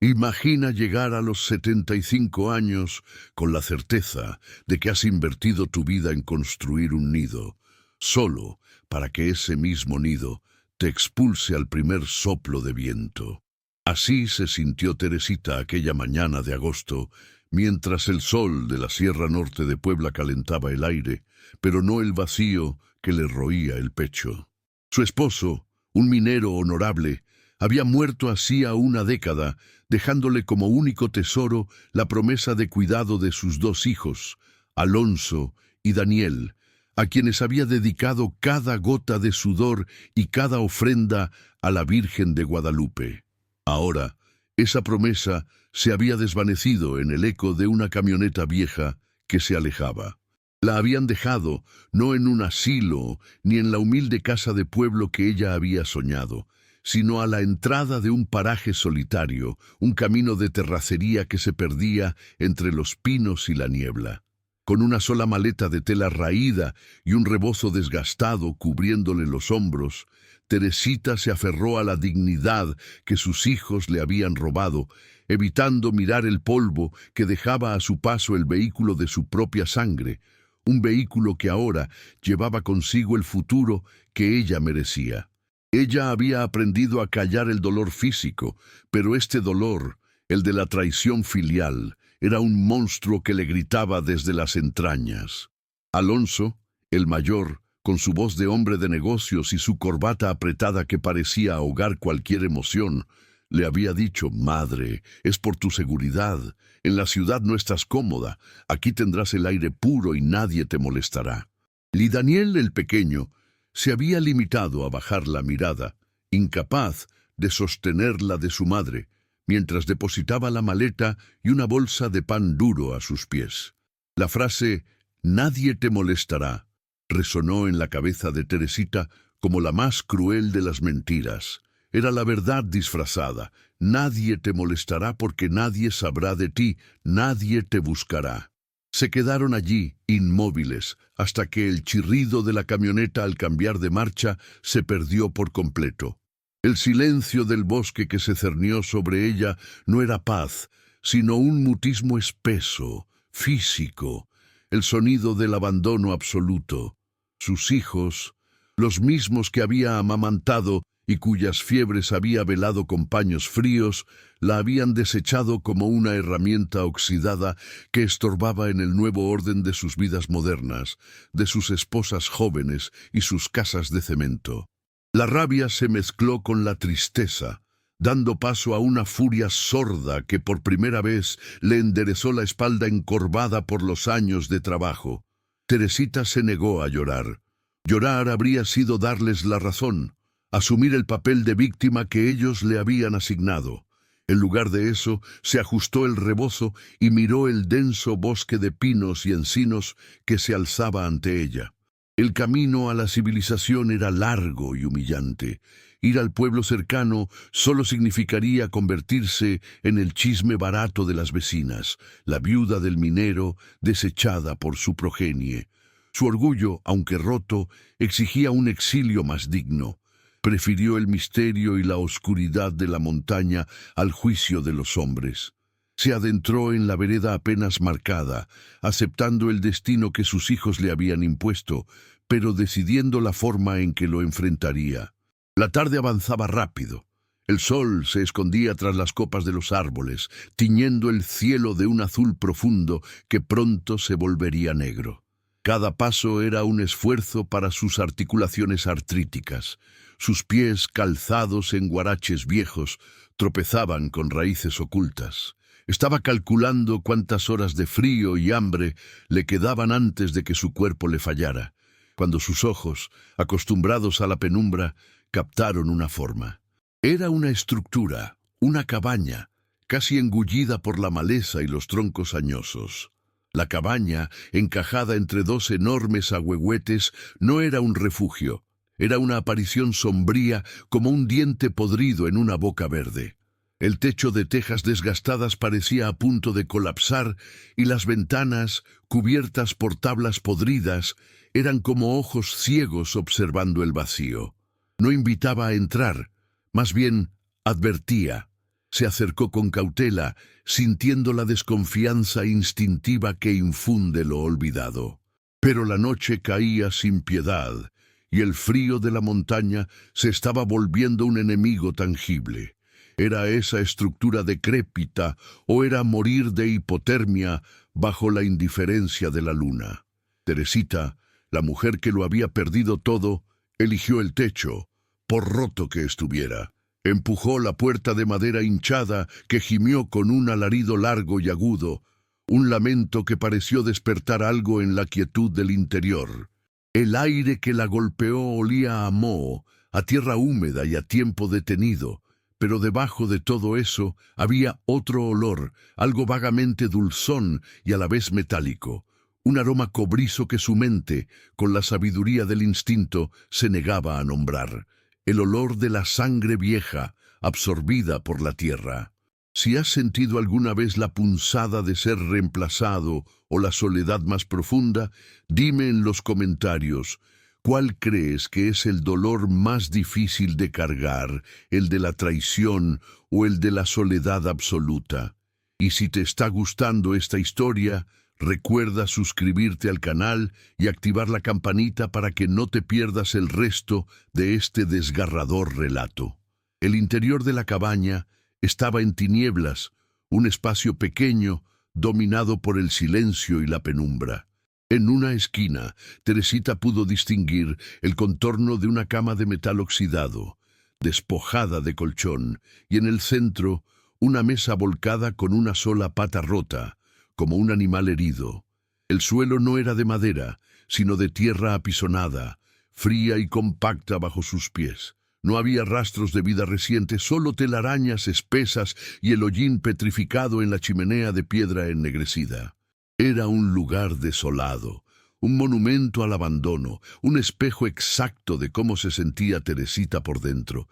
Imagina llegar a los 75 años con la certeza de que has invertido tu vida en construir un nido, solo para que ese mismo nido te expulse al primer soplo de viento. Así se sintió Teresita aquella mañana de agosto, mientras el sol de la Sierra Norte de Puebla calentaba el aire, pero no el vacío que le roía el pecho. Su esposo, un minero honorable, había muerto hacía una década, dejándole como único tesoro la promesa de cuidado de sus dos hijos, Alonso y Daniel, a quienes había dedicado cada gota de sudor y cada ofrenda a la Virgen de Guadalupe. Ahora, esa promesa se había desvanecido en el eco de una camioneta vieja que se alejaba. La habían dejado no en un asilo ni en la humilde casa de pueblo que ella había soñado, sino a la entrada de un paraje solitario, un camino de terracería que se perdía entre los pinos y la niebla. Con una sola maleta de tela raída y un rebozo desgastado cubriéndole los hombros, Teresita se aferró a la dignidad que sus hijos le habían robado, evitando mirar el polvo que dejaba a su paso el vehículo de su propia sangre, un vehículo que ahora llevaba consigo el futuro que ella merecía. Ella había aprendido a callar el dolor físico, pero este dolor, el de la traición filial, era un monstruo que le gritaba desde las entrañas. Alonso, el mayor, con su voz de hombre de negocios y su corbata apretada que parecía ahogar cualquier emoción, le había dicho: «Madre, es por tu seguridad. En la ciudad no estás cómoda. Aquí tendrás el aire puro y nadie te molestará». Y Daniel, el pequeño, se había limitado a bajar la mirada, incapaz de sostenerla de su madre, mientras depositaba la maleta y una bolsa de pan duro a sus pies. La frase «nadie te molestará» resonó en la cabeza de Teresita como la más cruel de las mentiras. Era la verdad disfrazada. Nadie te molestará porque nadie sabrá de ti, nadie te buscará. Se quedaron allí, inmóviles, hasta que el chirrido de la camioneta al cambiar de marcha se perdió por completo. El silencio del bosque que se cernió sobre ella no era paz, sino un mutismo espeso, físico, el sonido del abandono absoluto. Sus hijos, los mismos que había amamantado y cuyas fiebres había velado con paños fríos, la habían desechado como una herramienta oxidada que estorbaba en el nuevo orden de sus vidas modernas, de sus esposas jóvenes y sus casas de cemento. La rabia se mezcló con la tristeza, dando paso a una furia sorda que por primera vez le enderezó la espalda encorvada por los años de trabajo. Teresita se negó a llorar. Llorar habría sido darles la razón, asumir el papel de víctima que ellos le habían asignado. En lugar de eso, se ajustó el rebozo y miró el denso bosque de pinos y encinos que se alzaba ante ella. El camino a la civilización era largo y humillante. Ir al pueblo cercano solo significaría convertirse en el chisme barato de las vecinas, la viuda del minero desechada por su progenie. Su orgullo, aunque roto, exigía un exilio más digno. Prefirió el misterio y la oscuridad de la montaña al juicio de los hombres. Se adentró en la vereda apenas marcada, aceptando el destino que sus hijos le habían impuesto, pero decidiendo la forma en que lo enfrentaría. La tarde avanzaba rápido. El sol se escondía tras las copas de los árboles, tiñendo el cielo de un azul profundo que pronto se volvería negro. Cada paso era un esfuerzo para sus articulaciones artríticas. Sus pies, calzados en guaraches viejos, tropezaban con raíces ocultas. Estaba calculando cuántas horas de frío y hambre le quedaban antes de que su cuerpo le fallara, cuando sus ojos, acostumbrados a la penumbra, captaron una forma. Era una estructura, una cabaña, casi engullida por la maleza y los troncos añosos. La cabaña, encajada entre dos enormes ahuehuetes, no era un refugio. Era una aparición sombría como un diente podrido en una boca verde. El techo de tejas desgastadas parecía a punto de colapsar y las ventanas, cubiertas por tablas podridas, eran como ojos ciegos observando el vacío. No invitaba a entrar, más bien advertía. Se acercó con cautela, sintiendo la desconfianza instintiva que infunde lo olvidado. Pero la noche caía sin piedad, y el frío de la montaña se estaba volviendo un enemigo tangible. ¿Era esa estructura decrépita o era morir de hipotermia bajo la indiferencia de la luna? Teresita, la mujer que lo había perdido todo, eligió el techo, por roto que estuviera. Empujó la puerta de madera hinchada que gimió con un alarido largo y agudo, un lamento que pareció despertar algo en la quietud del interior. El aire que la golpeó olía a moho, a tierra húmeda y a tiempo detenido, pero debajo de todo eso había otro olor, algo vagamente dulzón y a la vez metálico, un aroma cobrizo que su mente, con la sabiduría del instinto, se negaba a nombrar. El olor de la sangre vieja, absorbida por la tierra. Si has sentido alguna vez la punzada de ser reemplazado o la soledad más profunda, dime en los comentarios, ¿cuál crees que es el dolor más difícil de cargar, el de la traición o el de la soledad absoluta? Y si te está gustando esta historia, recuerda suscribirte al canal y activar la campanita para que no te pierdas el resto de este desgarrador relato. El interior de la cabaña estaba en tinieblas, un espacio pequeño dominado por el silencio y la penumbra. En una esquina, Teresita pudo distinguir el contorno de una cama de metal oxidado, despojada de colchón, y en el centro una mesa volcada con una sola pata rota, como un animal herido. El suelo no era de madera, sino de tierra apisonada, fría y compacta bajo sus pies. No había rastros de vida reciente, solo telarañas espesas y el hollín petrificado en la chimenea de piedra ennegrecida. Era un lugar desolado, un monumento al abandono, un espejo exacto de cómo se sentía Teresita por dentro.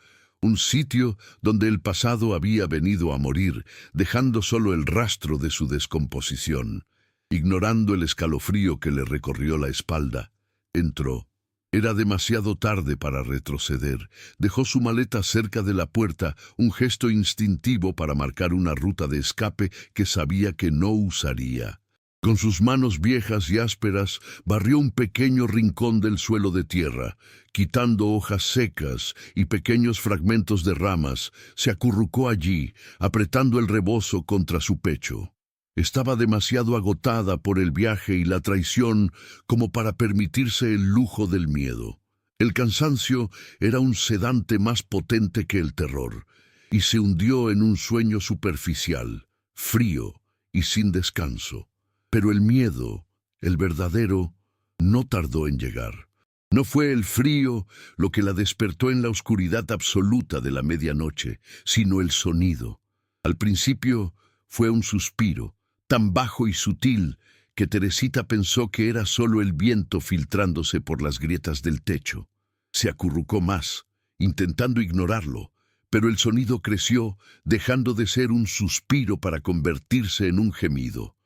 Un sitio donde el pasado había venido a morir, dejando solo el rastro de su descomposición. Ignorando el escalofrío que le recorrió la espalda, entró. Era demasiado tarde para retroceder. Dejó su maleta cerca de la puerta, un gesto instintivo para marcar una ruta de escape que sabía que no usaría. Con sus manos viejas y ásperas, barrió un pequeño rincón del suelo de tierra. Quitando hojas secas y pequeños fragmentos de ramas, se acurrucó allí, apretando el rebozo contra su pecho. Estaba demasiado agotada por el viaje y la traición como para permitirse el lujo del miedo. El cansancio era un sedante más potente que el terror, y se hundió en un sueño superficial, frío y sin descanso. Pero el miedo, el verdadero, no tardó en llegar. No fue el frío lo que la despertó en la oscuridad absoluta de la medianoche, sino el sonido. Al principio fue un suspiro, tan bajo y sutil que Teresita pensó que era solo el viento filtrándose por las grietas del techo. Se acurrucó más, intentando ignorarlo, pero el sonido creció, dejando de ser un suspiro para convertirse en un gemido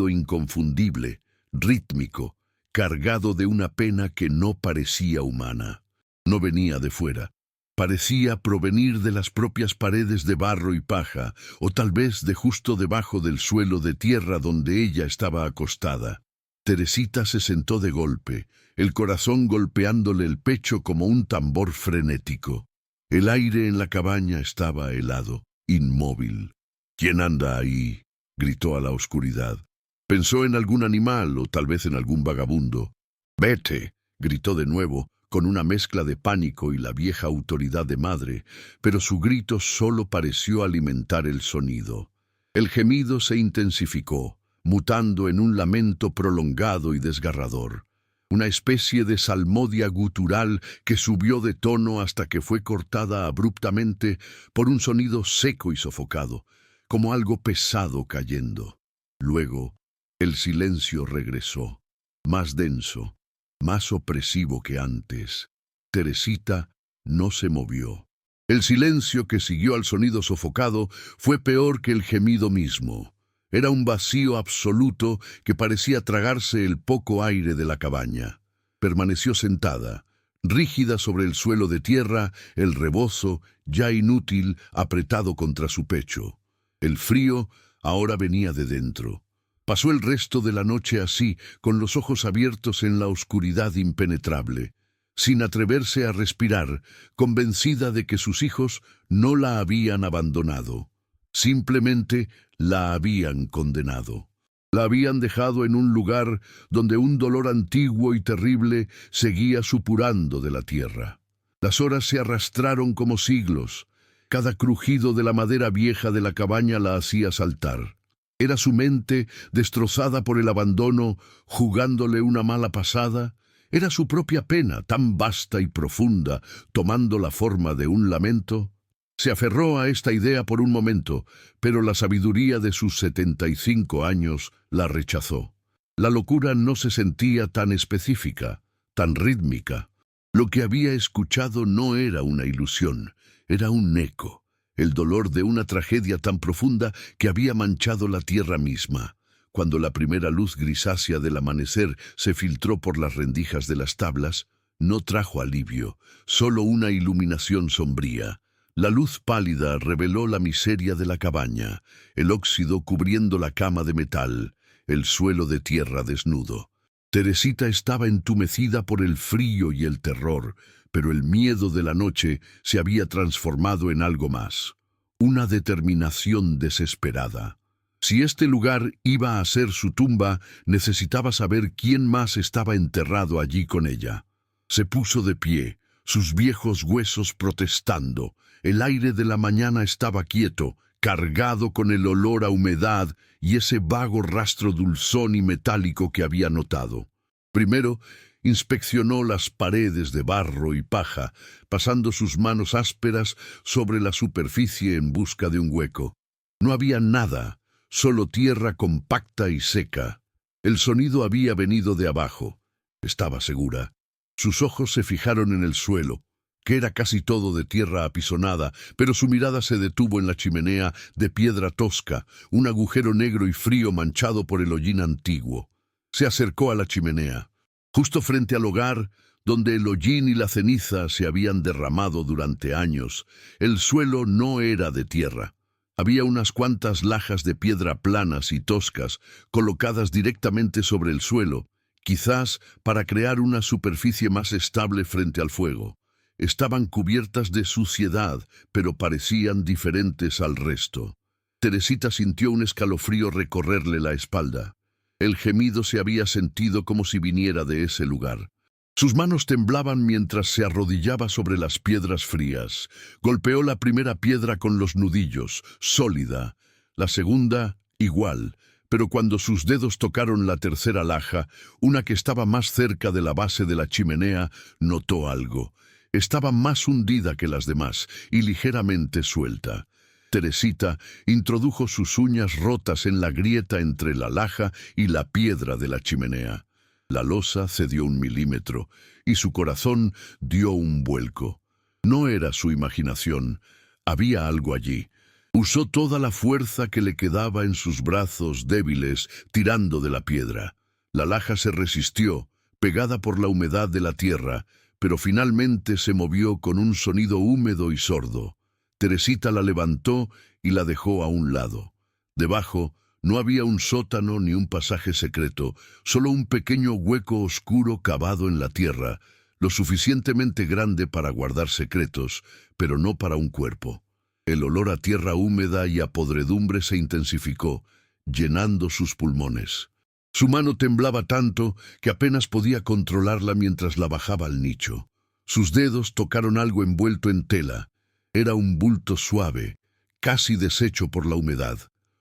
inconfundible, rítmico, cargado de una pena que no parecía humana. No venía de fuera. Parecía provenir de las propias paredes de barro y paja, o tal vez de justo debajo del suelo de tierra donde ella estaba acostada. Teresita se sentó de golpe, el corazón golpeándole el pecho como un tambor frenético. El aire en la cabaña estaba helado, inmóvil. ¿Quién anda ahí?, gritó a la oscuridad. Pensó en algún animal o tal vez en algún vagabundo. «Vete», gritó de nuevo, con una mezcla de pánico y la vieja autoridad de madre, pero su grito solo pareció alimentar el sonido. El gemido se intensificó, mutando en un lamento prolongado y desgarrador. Una especie de salmodia gutural que subió de tono hasta que fue cortada abruptamente por un sonido seco y sofocado, como algo pesado cayendo. Luego, el silencio regresó, más denso, más opresivo que antes. Teresita no se movió. El silencio que siguió al sonido sofocado fue peor que el gemido mismo. Era un vacío absoluto que parecía tragarse el poco aire de la cabaña. Permaneció sentada, rígida sobre el suelo de tierra, el rebozo, ya inútil, apretado contra su pecho. El frío ahora venía de dentro. Pasó el resto de la noche así, con los ojos abiertos en la oscuridad impenetrable, sin atreverse a respirar, convencida de que sus hijos no la habían abandonado. Simplemente la habían condenado. La habían dejado en un lugar donde un dolor antiguo y terrible seguía supurando de la tierra. Las horas se arrastraron como siglos. Cada crujido de la madera vieja de la cabaña la hacía saltar. Era su mente, destrozada por el abandono, jugándole una mala pasada. Era su propia pena, tan vasta y profunda, tomando la forma de un lamento. Se aferró a esta idea por un momento, pero la sabiduría de sus 75 años la rechazó. La locura no se sentía tan específica, tan rítmica. Lo que había escuchado no era una ilusión, era un eco, el dolor de una tragedia tan profunda que había manchado la tierra misma. Cuando la primera luz grisácea del amanecer se filtró por las rendijas de las tablas, no trajo alivio, solo una iluminación sombría. La luz pálida reveló la miseria de la cabaña, el óxido cubriendo la cama de metal, el suelo de tierra desnudo. Teresita estaba entumecida por el frío y el terror, pero el miedo de la noche se había transformado en algo más, una determinación desesperada. Si este lugar iba a ser su tumba, necesitaba saber quién más estaba enterrado allí con ella. Se puso de pie, sus viejos huesos protestando. El aire de la mañana estaba quieto, cargado con el olor a humedad y ese vago rastro dulzón y metálico que había notado. Primero, inspeccionó las paredes de barro y paja, pasando sus manos ásperas sobre la superficie en busca de un hueco. No había nada, solo tierra compacta y seca. El sonido había venido de abajo, estaba segura. Sus ojos se fijaron en el suelo, que era casi todo de tierra apisonada, pero su mirada se detuvo en la chimenea de piedra tosca, un agujero negro y frío manchado por el hollín antiguo. Se acercó a la chimenea. Justo frente al hogar, donde el hollín y la ceniza se habían derramado durante años, el suelo no era de tierra. Había unas cuantas lajas de piedra planas y toscas, colocadas directamente sobre el suelo, quizás para crear una superficie más estable frente al fuego. Estaban cubiertas de suciedad, pero parecían diferentes al resto. Teresita sintió un escalofrío recorrerle la espalda. El gemido se había sentido como si viniera de ese lugar. Sus manos temblaban mientras se arrodillaba sobre las piedras frías. Golpeó la primera piedra con los nudillos, sólida. La segunda, igual. Pero cuando sus dedos tocaron la tercera laja, una que estaba más cerca de la base de la chimenea, notó algo. Estaba más hundida que las demás y ligeramente suelta. Teresita introdujo sus uñas rotas en la grieta entre la laja y la piedra de la chimenea. La losa cedió 1 milímetro y su corazón dio un vuelco. No era su imaginación, había algo allí. Usó toda la fuerza que le quedaba en sus brazos débiles, tirando de la piedra. La laja se resistió, pegada por la humedad de la tierra, pero finalmente se movió con un sonido húmedo y sordo. Teresita la levantó y la dejó a un lado. Debajo no había un sótano ni un pasaje secreto, solo un pequeño hueco oscuro cavado en la tierra, lo suficientemente grande para guardar secretos, pero no para un cuerpo. El olor a tierra húmeda y a podredumbre se intensificó, llenando sus pulmones. Su mano temblaba tanto que apenas podía controlarla mientras la bajaba al nicho. Sus dedos tocaron algo envuelto en tela. Era un bulto suave, casi deshecho por la humedad.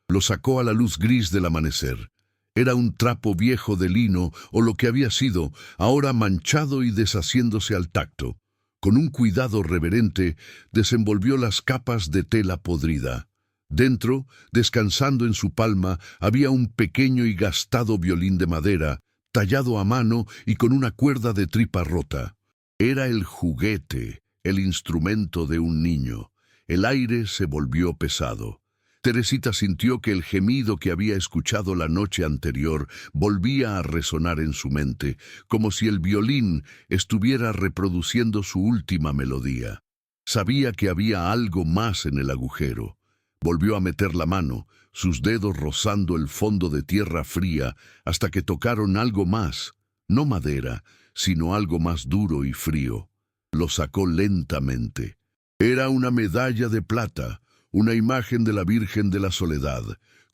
Lo sacó a la luz gris del amanecer. Era un trapo viejo de lino o lo que había sido, ahora manchado y deshaciéndose al tacto. Con un cuidado reverente, desenvolvió las capas de tela podrida. Dentro, descansando en su palma, había un pequeño y gastado violín de madera, tallado a mano y con una cuerda de tripa rota. Era el juguete, el instrumento de un niño. El aire se volvió pesado. Teresita sintió que el gemido que había escuchado la noche anterior volvía a resonar en su mente, como si el violín estuviera reproduciendo su última melodía. Sabía que había algo más en el agujero. Volvió a meter la mano, sus dedos rozando el fondo de tierra fría, hasta que tocaron algo más, no madera, sino algo más duro y frío. Lo sacó lentamente. Era una medalla de plata, una imagen de la Virgen de la Soledad,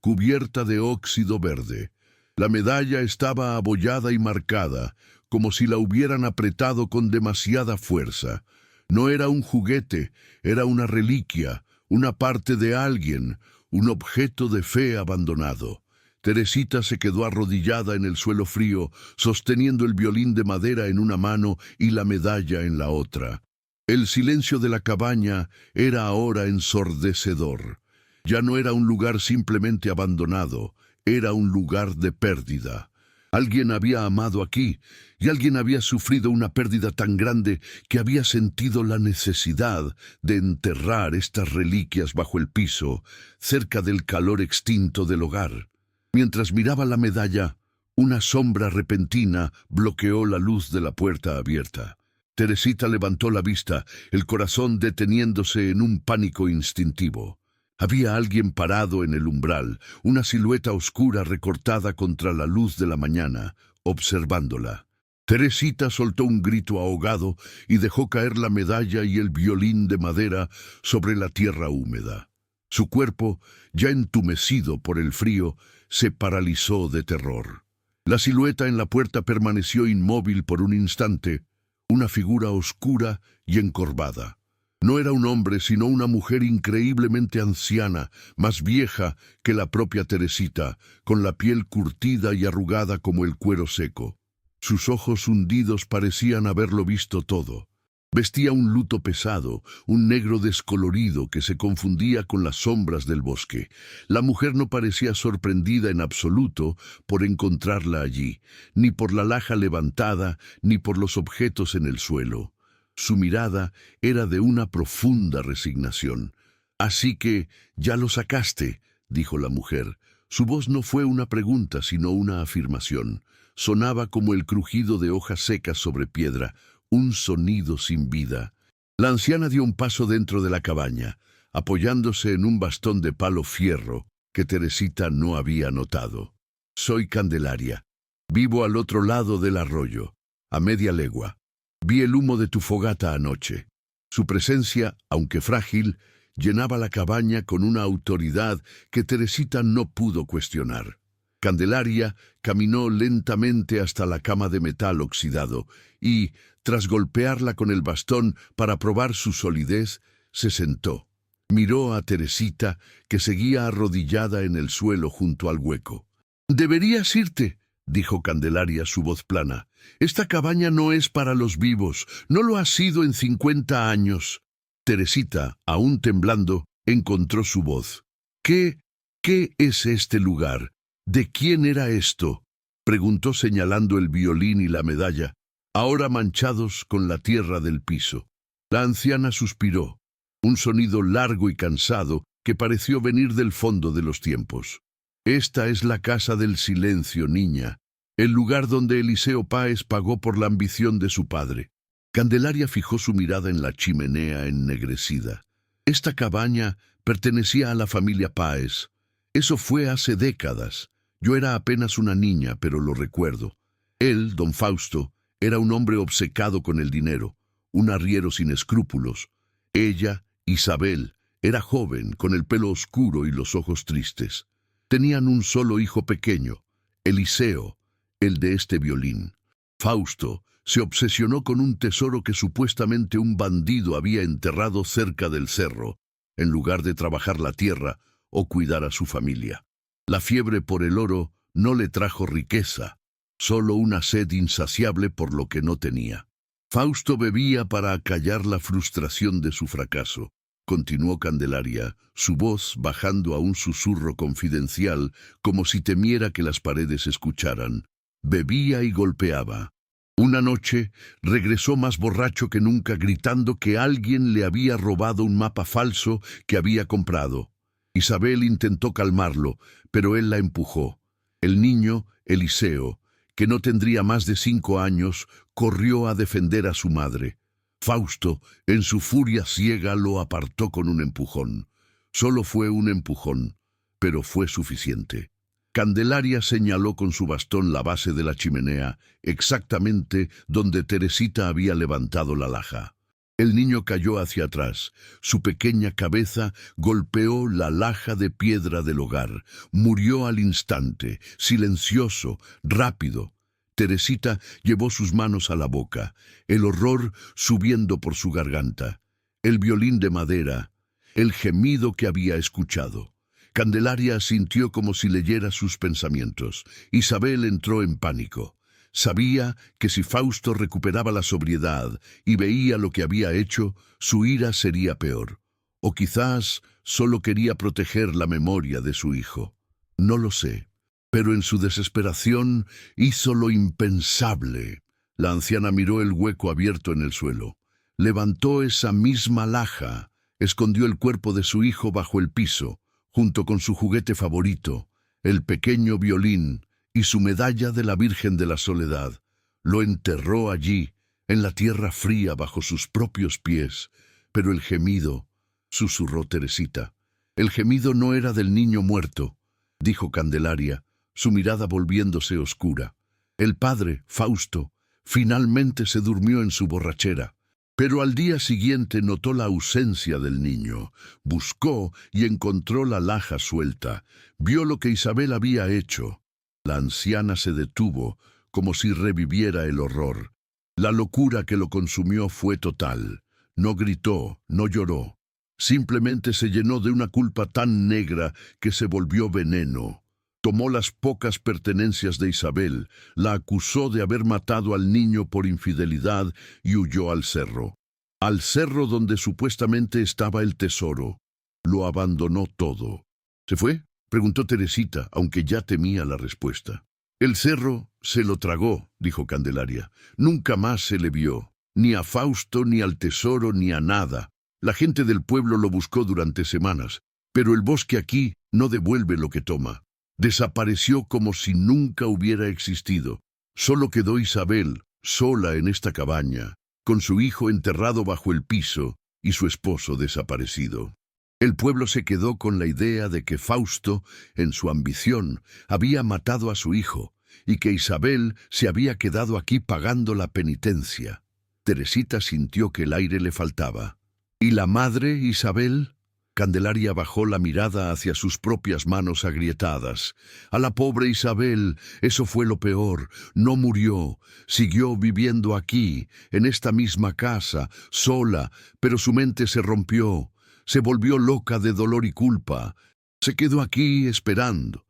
cubierta de óxido verde. La medalla estaba abollada y marcada, como si la hubieran apretado con demasiada fuerza. No era un juguete, era una reliquia, una parte de alguien, un objeto de fe abandonado. Teresita se quedó arrodillada en el suelo frío, sosteniendo el violín de madera en una mano y la medalla en la otra. El silencio de la cabaña era ahora ensordecedor. Ya no era un lugar simplemente abandonado, era un lugar de pérdida. Alguien había amado aquí, y alguien había sufrido una pérdida tan grande que había sentido la necesidad de enterrar estas reliquias bajo el piso, cerca del calor extinto del hogar. Mientras miraba la medalla, una sombra repentina bloqueó la luz de la puerta abierta. Teresita levantó la vista, el corazón deteniéndose en un pánico instintivo. Había alguien parado en el umbral, una silueta oscura recortada contra la luz de la mañana, observándola. Teresita soltó un grito ahogado y dejó caer la medalla y el violín de madera sobre la tierra húmeda. Su cuerpo, ya entumecido por el frío, se paralizó de terror. La silueta en la puerta permaneció inmóvil por un instante, una figura oscura y encorvada. No era un hombre, sino una mujer increíblemente anciana, más vieja que la propia Teresita, con la piel curtida y arrugada como el cuero seco. Sus ojos hundidos parecían haberlo visto todo. Vestía un luto pesado, un negro descolorido que se confundía con las sombras del bosque. La mujer no parecía sorprendida en absoluto por encontrarla allí, ni por la laja levantada, ni por los objetos en el suelo. Su mirada era de una profunda resignación. «Así que, ya lo sacaste», dijo la mujer. Su voz no fue una pregunta, sino una afirmación. Sonaba como el crujido de hojas secas sobre piedra, un sonido sin vida. La anciana dio un paso dentro de la cabaña, apoyándose en un bastón de palo fierro que Teresita no había notado. «Soy Candelaria. Vivo al otro lado del arroyo, a media legua. Vi el humo de tu fogata anoche». Su presencia, aunque frágil, llenaba la cabaña con una autoridad que Teresita no pudo cuestionar. Candelaria caminó lentamente hasta la cama de metal oxidado y, tras golpearla con el bastón para probar su solidez, se sentó. Miró a Teresita, que seguía arrodillada en el suelo junto al hueco. «Deberías irte», dijo Candelaria, su voz plana. «Esta cabaña no es para los vivos, no lo ha sido en 50 años». Teresita, aún temblando, encontró su voz. «¿Qué es este lugar? ¿De quién era esto?», preguntó señalando el violín y la medalla, ahora manchados con la tierra del piso. La anciana suspiró, un sonido largo y cansado que pareció venir del fondo de los tiempos. «Esta es la casa del silencio, niña, el lugar donde Eliseo Páez pagó por la ambición de su padre». Candelaria fijó su mirada en la chimenea ennegrecida. Esta cabaña pertenecía a la familia Páez. Eso fue hace décadas. Yo era apenas una niña, pero lo recuerdo. Él, don Fausto, era un hombre obcecado con el dinero, un arriero sin escrúpulos. Ella, Isabel, era joven, con el pelo oscuro y los ojos tristes. Tenían un solo hijo pequeño, Eliseo, el de este violín. Fausto se obsesionó con un tesoro que supuestamente un bandido había enterrado cerca del cerro, en lugar de trabajar la tierra o cuidar a su familia. La fiebre por el oro no le trajo riqueza, solo una sed insaciable por lo que no tenía. Fausto bebía para acallar la frustración de su fracaso. Continuó Candelaria, su voz bajando a un susurro confidencial, como si temiera que las paredes escucharan. Bebía y golpeaba. Una noche regresó más borracho que nunca, gritando que alguien le había robado un mapa falso que había comprado. Isabel intentó calmarlo, pero él la empujó. El niño, Eliseo, que no tendría más de 5 años, corrió a defender a su madre. Fausto, en su furia ciega, lo apartó con un empujón. Solo fue un empujón, pero fue suficiente. Candelaria señaló con su bastón la base de la chimenea, exactamente donde Teresita había levantado la laja. El niño cayó hacia atrás. Su pequeña cabeza golpeó la laja de piedra del hogar. Murió al instante, silencioso, rápido. Teresita llevó sus manos a la boca, el horror subiendo por su garganta. El violín de madera, el gemido que había escuchado. Candelaria sintió como si leyera sus pensamientos. Isabel entró en pánico. Sabía que si Fausto recuperaba la sobriedad y veía lo que había hecho, su ira sería peor. O quizás solo quería proteger la memoria de su hijo. No lo sé, pero en su desesperación hizo lo impensable. La anciana miró el hueco abierto en el suelo. Levantó esa misma laja, escondió el cuerpo de su hijo bajo el piso, junto con su juguete favorito, el pequeño violín, y su medalla de la Virgen de la Soledad. Lo enterró allí, en la tierra fría bajo sus propios pies. Pero el gemido, susurró Teresita. El gemido no era del niño muerto, dijo Candelaria, su mirada volviéndose oscura. El padre, Fausto, finalmente se durmió en su borrachera. Pero al día siguiente notó la ausencia del niño. Buscó y encontró la laja suelta. Vio lo que Isabel había hecho. La anciana se detuvo, como si reviviera el horror. La locura que lo consumió fue total. No gritó, no lloró. Simplemente se llenó de una culpa tan negra que se volvió veneno. Tomó las pocas pertenencias de Isabel, la acusó de haber matado al niño por infidelidad y huyó al cerro. Al cerro donde supuestamente estaba el tesoro. Lo abandonó todo. ¿Se fue?, preguntó Teresita, aunque ya temía la respuesta. El cerro se lo tragó, dijo Candelaria. Nunca más se le vio, ni a Fausto, ni al tesoro, ni a nada. La gente del pueblo lo buscó durante semanas, pero el bosque aquí no devuelve lo que toma. Desapareció como si nunca hubiera existido. Solo quedó Isabel, sola en esta cabaña, con su hijo enterrado bajo el piso y su esposo desaparecido. El pueblo se quedó con la idea de que Fausto, en su ambición, había matado a su hijo y que Isabel se había quedado aquí pagando la penitencia. Teresita sintió que el aire le faltaba. ¿Y la madre, Isabel? Candelaria bajó la mirada hacia sus propias manos agrietadas. A la pobre Isabel, eso fue lo peor. No murió, siguió viviendo aquí, en esta misma casa, sola, pero su mente se rompió. Se volvió loca de dolor y culpa. Se quedó aquí esperando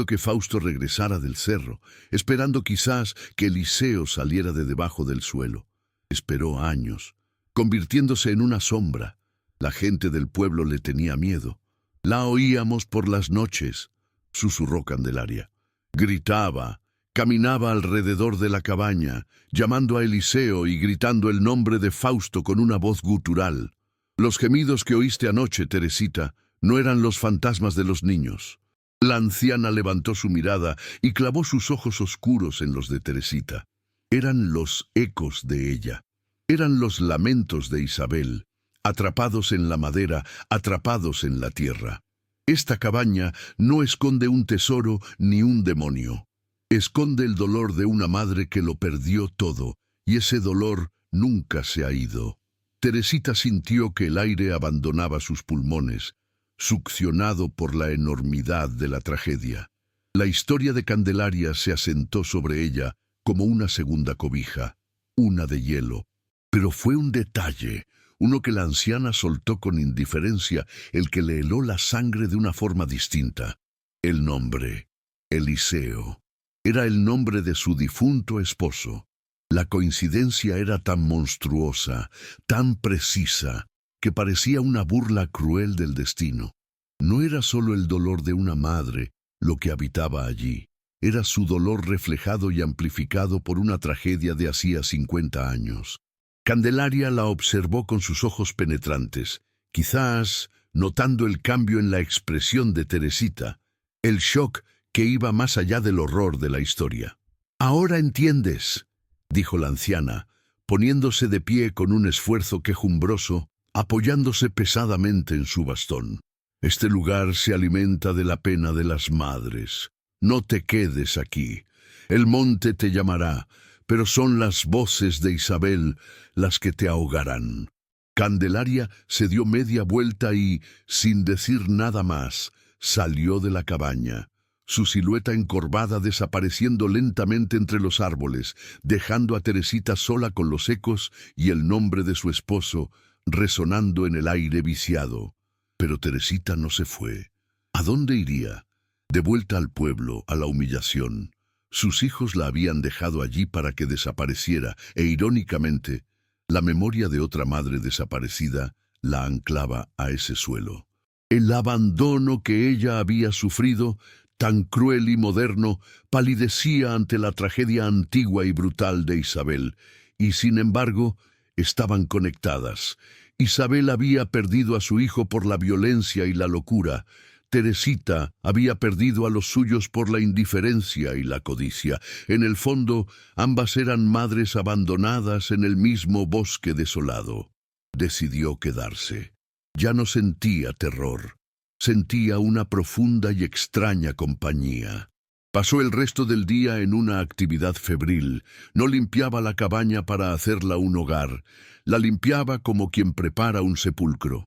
que Fausto regresara del cerro, esperando quizás que Eliseo saliera de debajo del suelo. Esperó años, convirtiéndose en una sombra. La gente del pueblo le tenía miedo. La oíamos por las noches, susurró Candelaria. Gritaba, caminaba alrededor de la cabaña, llamando a Eliseo y gritando el nombre de Fausto con una voz gutural. Los gemidos que oíste anoche, Teresita, no eran los fantasmas de los niños. La anciana levantó su mirada y clavó sus ojos oscuros en los de Teresita. Eran los ecos de ella. Eran los lamentos de Isabel, atrapados en la madera, atrapados en la tierra. Esta cabaña no esconde un tesoro ni un demonio. Esconde el dolor de una madre que lo perdió todo, y ese dolor nunca se ha ido. Teresita sintió que el aire abandonaba sus pulmones, succionado por la enormidad de la tragedia. La historia de Candelaria se asentó sobre ella como una segunda cobija, una de hielo. Pero fue un detalle, uno que la anciana soltó con indiferencia, el que le heló la sangre de una forma distinta. El nombre, Eliseo, era el nombre de su difunto esposo. La coincidencia era tan monstruosa, tan precisa, que parecía una burla cruel del destino. No era solo el dolor de una madre lo que habitaba allí, era su dolor reflejado y amplificado por una tragedia de hacía 50 años. Candelaria la observó con sus ojos penetrantes. Quizás notando el cambio en la expresión de Teresita, el shock que iba más allá del horror de la historia. «Ahora entiendes», dijo la anciana, poniéndose de pie con un esfuerzo quejumbroso, apoyándose pesadamente en su bastón. «Este lugar se alimenta de la pena de las madres. No te quedes aquí. El monte te llamará, pero son las voces de Isabel las que te ahogarán». Candelaria se dio media vuelta y, sin decir nada más, salió de la cabaña, su silueta encorvada desapareciendo lentamente entre los árboles, dejando a Teresita sola con los ecos y el nombre de su esposo resonando en el aire viciado. Pero Teresita no se fue. ¿A dónde iría? De vuelta al pueblo, a la humillación. Sus hijos la habían dejado allí para que desapareciera, e irónicamente, la memoria de otra madre desaparecida la anclaba a ese suelo. El abandono que ella había sufrido, tan cruel y moderno, palidecía ante la tragedia antigua y brutal de Isabel, y sin embargo, estaban conectadas. Isabel había perdido a su hijo por la violencia y la locura. Teresita había perdido a los suyos por la indiferencia y la codicia. En el fondo, ambas eran madres abandonadas en el mismo bosque desolado. Decidió quedarse. Ya no sentía terror. Sentía una profunda y extraña compañía. Pasó el resto del día en una actividad febril. No limpiaba la cabaña para hacerla un hogar. La limpiaba como quien prepara un sepulcro.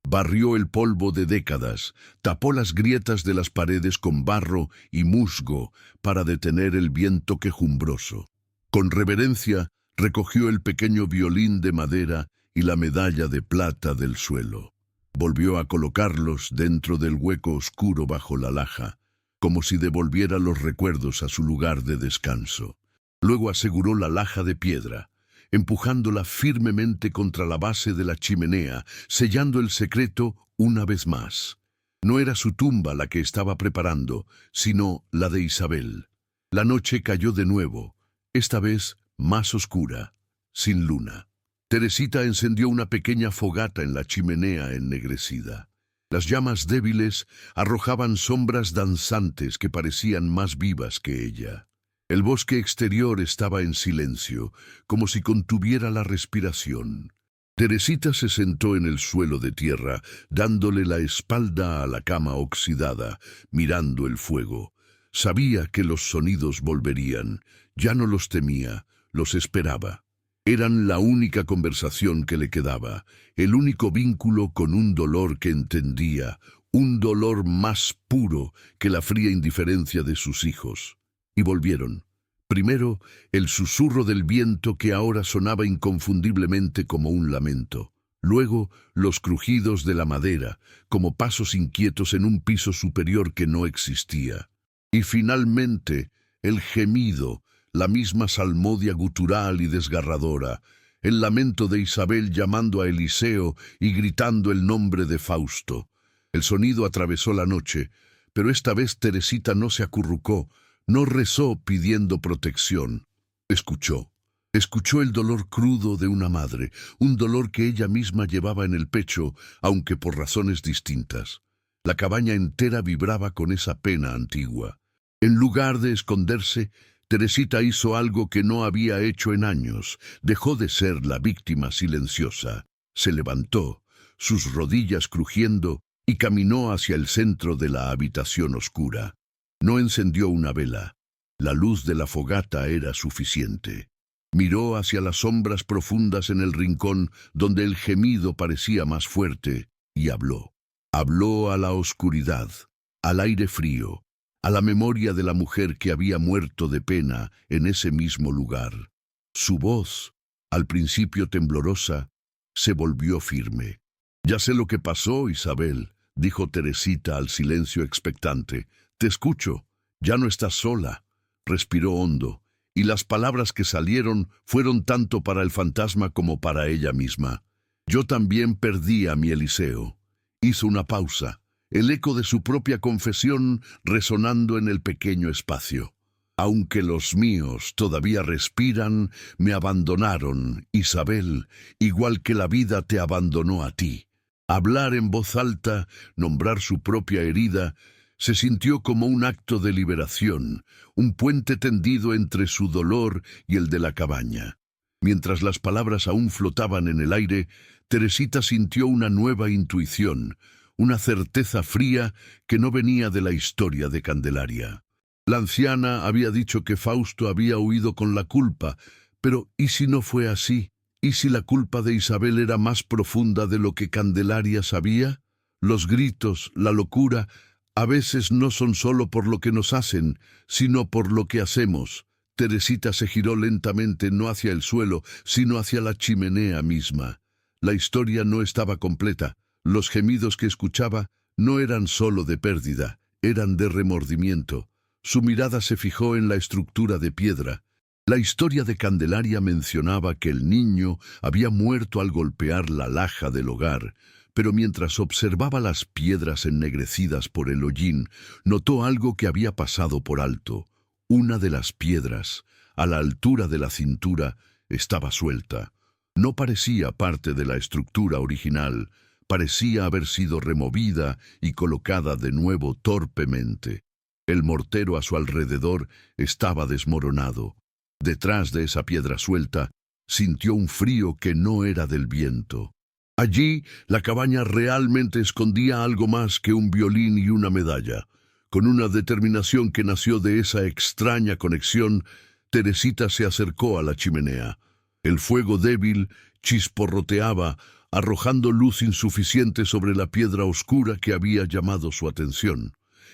Barrió el polvo de décadas, tapó las grietas de las paredes con barro y musgo para detener el viento quejumbroso. Con reverencia recogió el pequeño violín de madera y la medalla de plata del suelo. Volvió a colocarlos dentro del hueco oscuro bajo la laja, como si devolviera los recuerdos a su lugar de descanso. Luego aseguró la laja de piedra, empujándola firmemente contra la base de la chimenea, sellando el secreto una vez más. No era su tumba la que estaba preparando, sino la de Isabel. La noche cayó de nuevo, esta vez más oscura, sin luna. Teresita encendió una pequeña fogata en la chimenea ennegrecida. Las llamas débiles arrojaban sombras danzantes que parecían más vivas que ella. El bosque exterior estaba en silencio, como si contuviera la respiración. Teresita se sentó en el suelo de tierra, dándole la espalda a la cama oxidada, mirando el fuego. Sabía que los sonidos volverían. Ya no los temía, los esperaba. Eran la única conversación que le quedaba, el único vínculo con un dolor que entendía, un dolor más puro que la fría indiferencia de sus hijos. Y volvieron. Primero, el susurro del viento que ahora sonaba inconfundiblemente como un lamento. Luego, los crujidos de la madera, como pasos inquietos en un piso superior que no existía. Y finalmente, el gemido, la misma salmodia gutural y desgarradora, el lamento de Isabel llamando a Eliseo y gritando el nombre de Fausto. El sonido atravesó la noche, pero esta vez Teresita no se acurrucó, no rezó pidiendo protección. Escuchó. Escuchó el dolor crudo de una madre, un dolor que ella misma llevaba en el pecho, aunque por razones distintas. La cabaña entera vibraba con esa pena antigua. En lugar de esconderse, Teresita hizo algo que no había hecho en años. Dejó de ser la víctima silenciosa. Se levantó, sus rodillas crujiendo, y caminó hacia el centro de la habitación oscura. No encendió una vela. La luz de la fogata era suficiente. Miró hacia las sombras profundas en el rincón donde el gemido parecía más fuerte y habló. Habló a la oscuridad, al aire frío, a la memoria de la mujer que había muerto de pena en ese mismo lugar. Su voz, al principio temblorosa, se volvió firme. «Ya sé lo que pasó, Isabel», dijo Teresita al silencio expectante. «Te escucho. Ya no estás sola». Respiró hondo, y las palabras que salieron fueron tanto para el fantasma como para ella misma. «Yo también perdí a mi Eliseo». Hizo una pausa, el eco de su propia confesión resonando en el pequeño espacio. «Aunque los míos todavía respiran, me abandonaron, Isabel, igual que la vida te abandonó a ti». Hablar en voz alta, nombrar su propia herida, se sintió como un acto de liberación, un puente tendido entre su dolor y el de la cabaña. Mientras las palabras aún flotaban en el aire, Teresita sintió una nueva intuición, una certeza fría que no venía de la historia de Candelaria. La anciana había dicho que Fausto había huido con la culpa, pero ¿y si no fue así? ¿Y si la culpa de Isabel era más profunda de lo que Candelaria sabía? Los gritos, la locura, a veces no son solo por lo que nos hacen, sino por lo que hacemos. Teresita se giró lentamente no hacia el suelo, sino hacia la chimenea misma. La historia no estaba completa. Los gemidos que escuchaba no eran solo de pérdida, eran de remordimiento. Su mirada se fijó en la estructura de piedra. La historia de Candelaria mencionaba que el niño había muerto al golpear la laja del hogar, pero mientras observaba las piedras ennegrecidas por el hollín, notó algo que había pasado por alto. Una de las piedras, a la altura de la cintura, estaba suelta. No parecía parte de la estructura original, parecía haber sido removida y colocada de nuevo torpemente. El mortero a su alrededor estaba desmoronado. Detrás de esa piedra suelta, sintió un frío que no era del viento. Allí, la cabaña realmente escondía algo más que un violín y una medalla. Con una determinación que nació de esa extraña conexión, Teresita se acercó a la chimenea. El fuego débil chisporroteaba, arrojando luz insuficiente sobre la piedra oscura que había llamado su atención.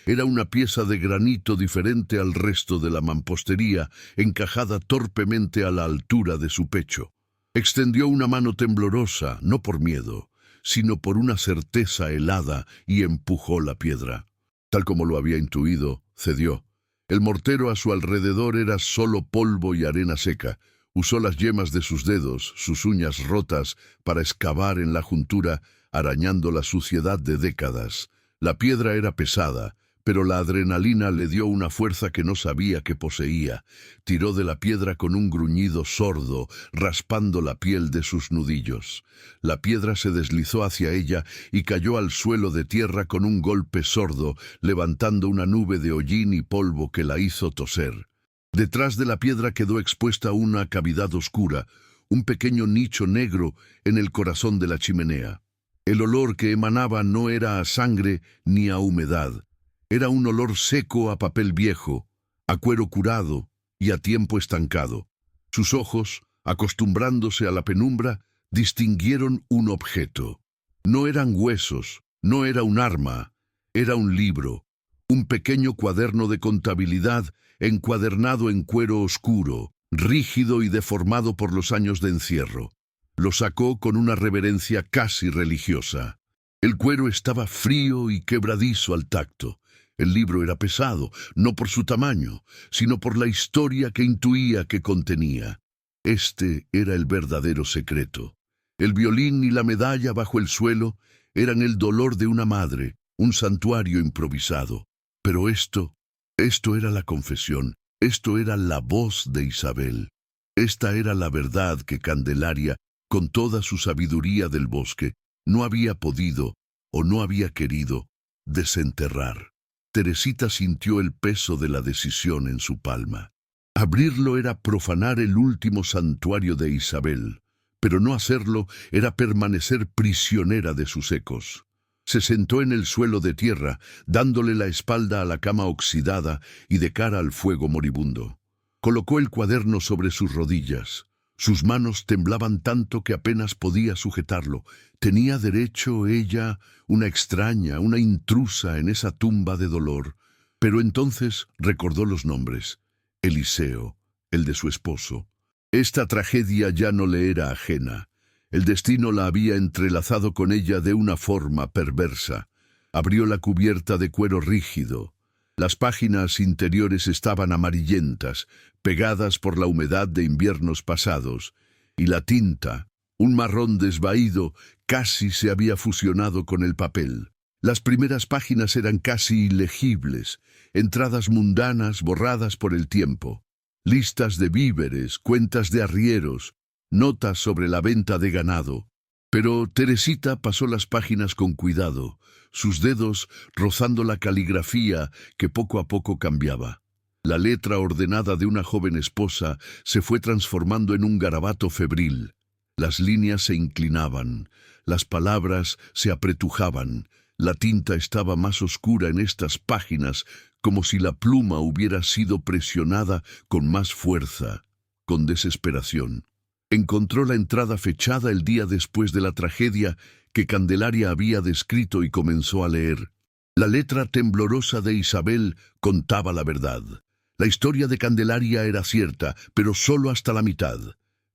Era una pieza de granito diferente al resto de la mampostería, encajada torpemente a la altura de su pecho. Extendió una mano temblorosa, no por miedo, sino por una certeza helada, y empujó la piedra. Tal como lo había intuido, cedió. El mortero a su alrededor era solo polvo y arena seca. Usó las yemas de sus dedos, sus uñas rotas, para excavar en la juntura, arañando la suciedad de décadas. La piedra era pesada, pero la adrenalina le dio una fuerza que no sabía que poseía. Tiró de la piedra con un gruñido sordo, raspando la piel de sus nudillos. La piedra se deslizó hacia ella y cayó al suelo de tierra con un golpe sordo, levantando una nube de hollín y polvo que la hizo toser. Detrás de la piedra quedó expuesta una cavidad oscura, un pequeño nicho negro en el corazón de la chimenea. El olor que emanaba no era a sangre ni a humedad. Era un olor seco a papel viejo, a cuero curado y a tiempo estancado. Sus ojos, acostumbrándose a la penumbra, distinguieron un objeto. No eran huesos, no era un arma, era un libro, un pequeño cuaderno de contabilidad encuadernado en cuero oscuro, rígido y deformado por los años de encierro. Lo sacó con una reverencia casi religiosa. El cuero estaba frío y quebradizo al tacto. El libro era pesado, no por su tamaño, sino por la historia que intuía que contenía. Este era el verdadero secreto. El violín y la medalla bajo el suelo eran el dolor de una madre, un santuario improvisado. Pero esto era la confesión, esto era la voz de Isabel. Esta era la verdad que Candelaria, con toda su sabiduría del bosque, no había podido, o no había querido, desenterrar. Teresita sintió el peso de la decisión en su palma. Abrirlo era profanar el último santuario de Isabel, pero no hacerlo era permanecer prisionera de sus ecos. Se sentó en el suelo de tierra, dándole la espalda a la cama oxidada y de cara al fuego moribundo. Colocó el cuaderno sobre sus rodillas. Sus manos temblaban tanto que apenas podía sujetarlo. Tenía derecho ella, una extraña, una intrusa en esa tumba de dolor. Pero entonces recordó los nombres. Eliseo, el de su esposo. Esta tragedia ya no le era ajena. El destino la había entrelazado con ella de una forma perversa. Abrió la cubierta de cuero rígido. Las páginas interiores estaban amarillentas, pegadas por la humedad de inviernos pasados, y la tinta, un marrón desvaído, casi se había fusionado con el papel. Las primeras páginas eran casi ilegibles, entradas mundanas borradas por el tiempo. Listas de víveres, cuentas de arrieros, notas sobre la venta de ganado. Pero Teresita pasó las páginas con cuidado, sus dedos rozando la caligrafía que poco a poco cambiaba. La letra ordenada de una joven esposa se fue transformando en un garabato febril. Las líneas se inclinaban, las palabras se apretujaban, la tinta estaba más oscura en estas páginas, como si la pluma hubiera sido presionada con más fuerza, con desesperación. Encontró la entrada fechada el día después de la tragedia que Candelaria había descrito y comenzó a leer. La letra temblorosa de Isabel contaba la verdad. La historia de Candelaria era cierta, pero solo hasta la mitad.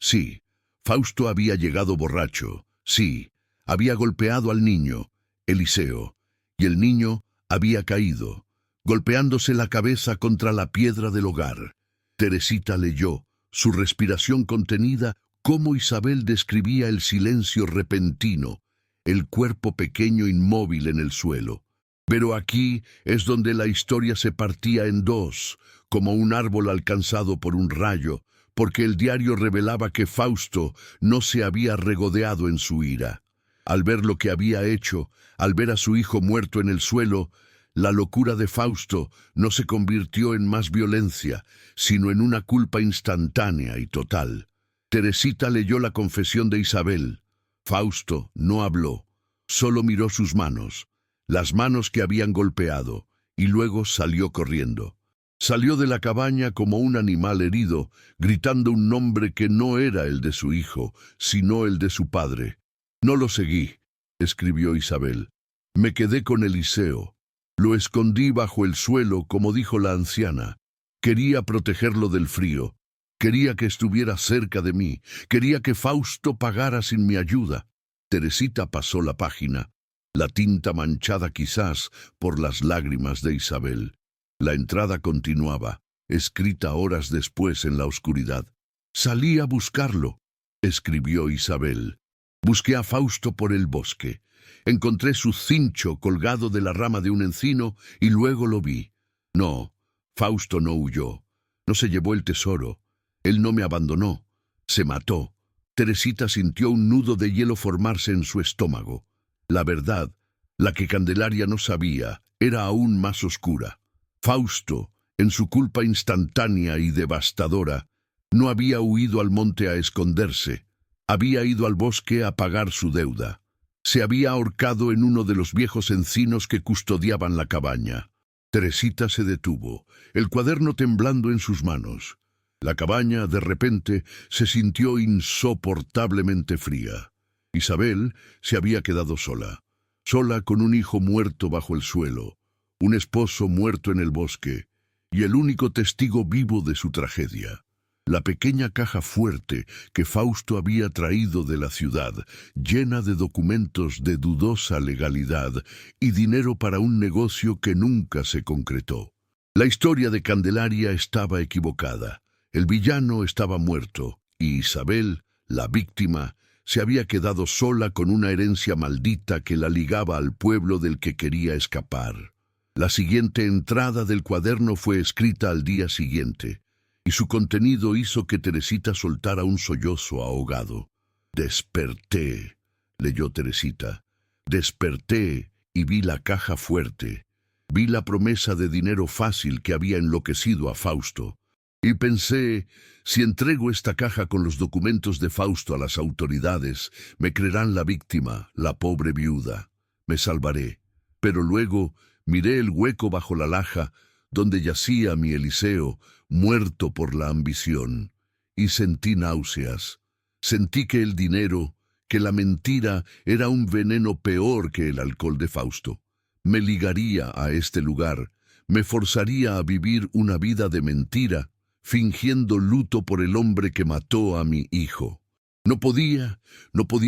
Sí, Fausto había llegado borracho. Sí, había golpeado al niño, Eliseo, y el niño había caído, golpeándose la cabeza contra la piedra del hogar. Teresita leyó, su respiración contenida, cómo Isabel describía el silencio repentino, el cuerpo pequeño inmóvil en el suelo. Pero aquí es donde la historia se partía en dos, como un árbol alcanzado por un rayo, porque el diario revelaba que Fausto no se había regodeado en su ira. Al ver lo que había hecho, al ver a su hijo muerto en el suelo, la locura de Fausto no se convirtió en más violencia, sino en una culpa instantánea y total. Teresita leyó la confesión de Isabel. Fausto no habló, solo miró sus manos, las manos que habían golpeado, y luego salió corriendo. Salió de la cabaña como un animal herido, gritando un nombre que no era el de su hijo, sino el de su padre. No lo seguí, escribió Isabel. Me quedé con Eliseo. Lo escondí bajo el suelo, como dijo la anciana. Quería protegerlo del frío. Quería que estuviera cerca de mí. Quería que Fausto pagara sin mi ayuda. Teresita pasó la página, la tinta manchada quizás por las lágrimas de Isabel. La entrada continuaba, escrita horas después en la oscuridad. Salí a buscarlo, escribió Isabel. Busqué a Fausto por el bosque. Encontré su cincho colgado de la rama de un encino y luego lo vi. No, Fausto no huyó. No se llevó el tesoro. Él no me abandonó. Se mató. Teresita sintió un nudo de hielo formarse en su estómago. La verdad, la que Candelaria no sabía, era aún más oscura. Fausto, en su culpa instantánea y devastadora, no había huido al monte a esconderse. Había ido al bosque a pagar su deuda. Se había ahorcado en uno de los viejos encinos que custodiaban la cabaña. Teresita se detuvo, el cuaderno temblando en sus manos. La cabaña, de repente, se sintió insoportablemente fría. Isabel se había quedado sola, sola con un hijo muerto bajo el suelo, un esposo muerto en el bosque, y el único testigo vivo de su tragedia. La pequeña caja fuerte que Fausto había traído de la ciudad, llena de documentos de dudosa legalidad y dinero para un negocio que nunca se concretó. La historia de Candelaria estaba equivocada. El villano estaba muerto, y Isabel, la víctima, se había quedado sola con una herencia maldita que la ligaba al pueblo del que quería escapar. La siguiente entrada del cuaderno fue escrita al día siguiente, y su contenido hizo que Teresita soltara un sollozo ahogado. «Desperté», leyó Teresita. «Desperté y vi la caja fuerte. Vi la promesa de dinero fácil que había enloquecido a Fausto. Y pensé, si entrego esta caja con los documentos de Fausto a las autoridades, me creerán la víctima, la pobre viuda. Me salvaré. Pero luego miré el hueco bajo la laja, donde yacía mi Eliseo, muerto por la ambición, y sentí náuseas. Sentí que el dinero, que la mentira, era un veneno peor que el alcohol de Fausto. Me ligaría a este lugar, me forzaría a vivir una vida de mentira, fingiendo luto por el hombre que mató a mi hijo. No podía